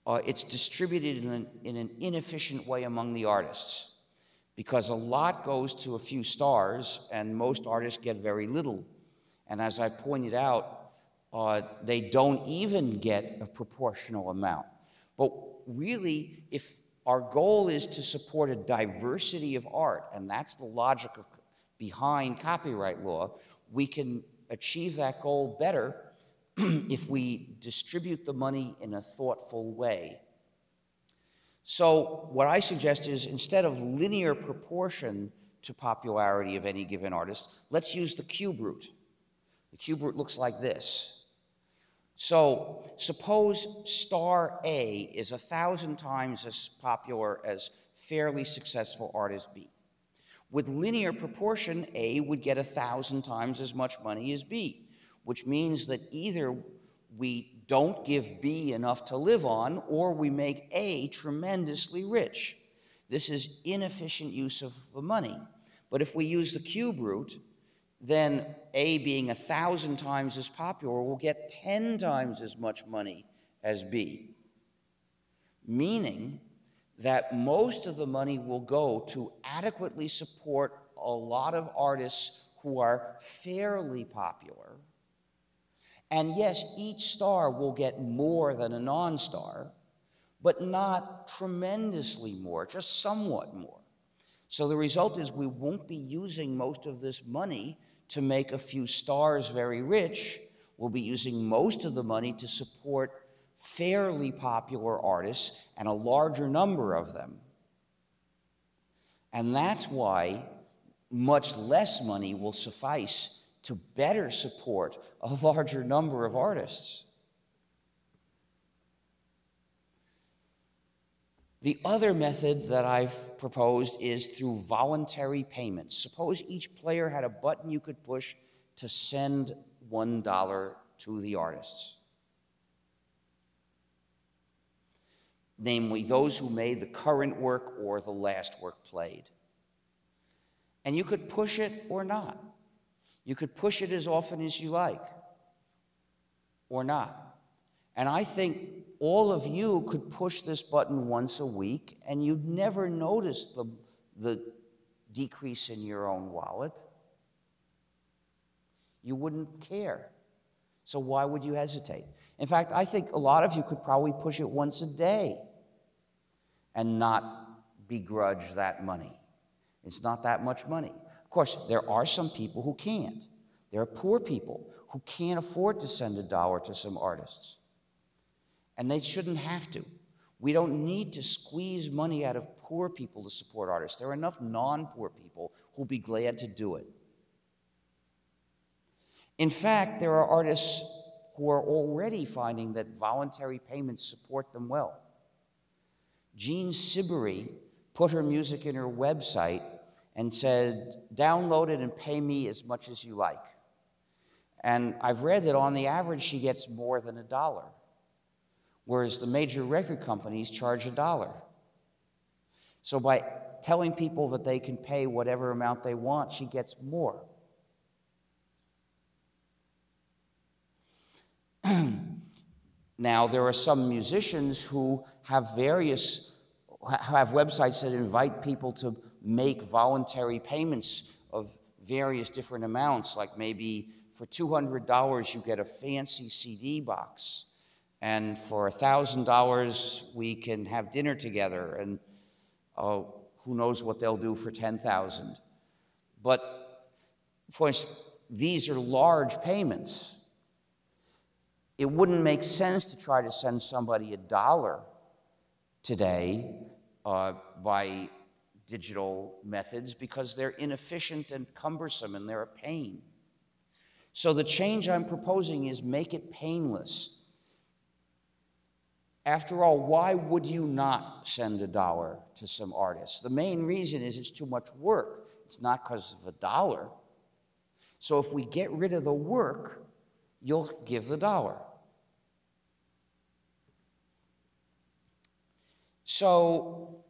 it's distributed in an inefficient way among the artists, because a lot goes to a few stars and most artists get very little. And as I pointed out, they don't even get a proportional amount. But really, if our goal is to support a diversity of art, and that's the logic behind copyright law, we can achieve that goal better if we distribute the money in a thoughtful way. So what I suggest is, instead of linear proportion to popularity of any given artist, let's use the cube root. The cube root looks like this. So suppose star A is 1,000 times as popular as fairly successful artist B. With linear proportion, A would get 1,000 times as much money as B, which means that either we don't give B enough to live on, or we make A tremendously rich. This is inefficient use of the money. But if we use the cube root, then A, being 1,000 times as popular, will get 10 times as much money as B, meaning that most of the money will go to adequately support a lot of artists who are fairly popular. And yes, each star will get more than a non-star, but not tremendously more, just somewhat more. So the result is we won't be using most of this money to make a few stars very rich. We'll be using most of the money to support fairly popular artists and a larger number of them. And that's why much less money will suffice to better support a larger number of artists. The other method that I've proposed is through voluntary payments. Suppose each player had a button you could push to send $1 to the artists, namely those who made the current work or the last work played. And you could push it or not. You could push it as often as you like, or not. And I think all of you could push this button once a week, and you'd never notice the decrease in your own wallet. You wouldn't care. So why would you hesitate? In fact, I think a lot of you could probably push it once a day and not begrudge that money. It's not that much money. Of course, there are some people who can't. There are poor people who can't afford to send $1 to some artists. And they shouldn't have to. We don't need to squeeze money out of poor people to support artists. There are enough non-poor people who'll be glad to do it. In fact, there are artists who are already finding that voluntary payments support them well. Jean Sibbery put her music in her website and said, download it and pay me as much as you like. And I've read that on the average she gets more than $1, whereas the major record companies charge $1. So by telling people that they can pay whatever amount they want, she gets more. Now, there are some musicians who have websites that invite people to make voluntary payments of various different amounts, like maybe for $200 you get a fancy CD box, and for $1,000 we can have dinner together, and who knows what they'll do for $10,000. But of course, these are large payments. It wouldn't make sense to try to send somebody $1 today by digital methods, because they're inefficient and cumbersome and they're a pain. So the change I'm proposing is make it painless. After all, why would you not send $1 to some artists? The main reason is it's too much work. It's not because of $1. So if we get rid of the work, you'll give the $1. So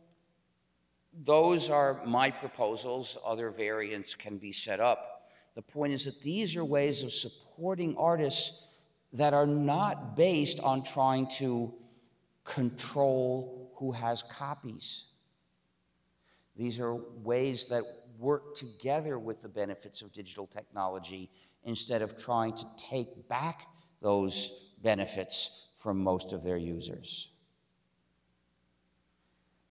those are my proposals. Other variants can be set up. The point is that these are ways of supporting artists that are not based on trying to control who has copies. These are ways that work together with the benefits of digital technology instead of trying to take back those benefits from most of their users.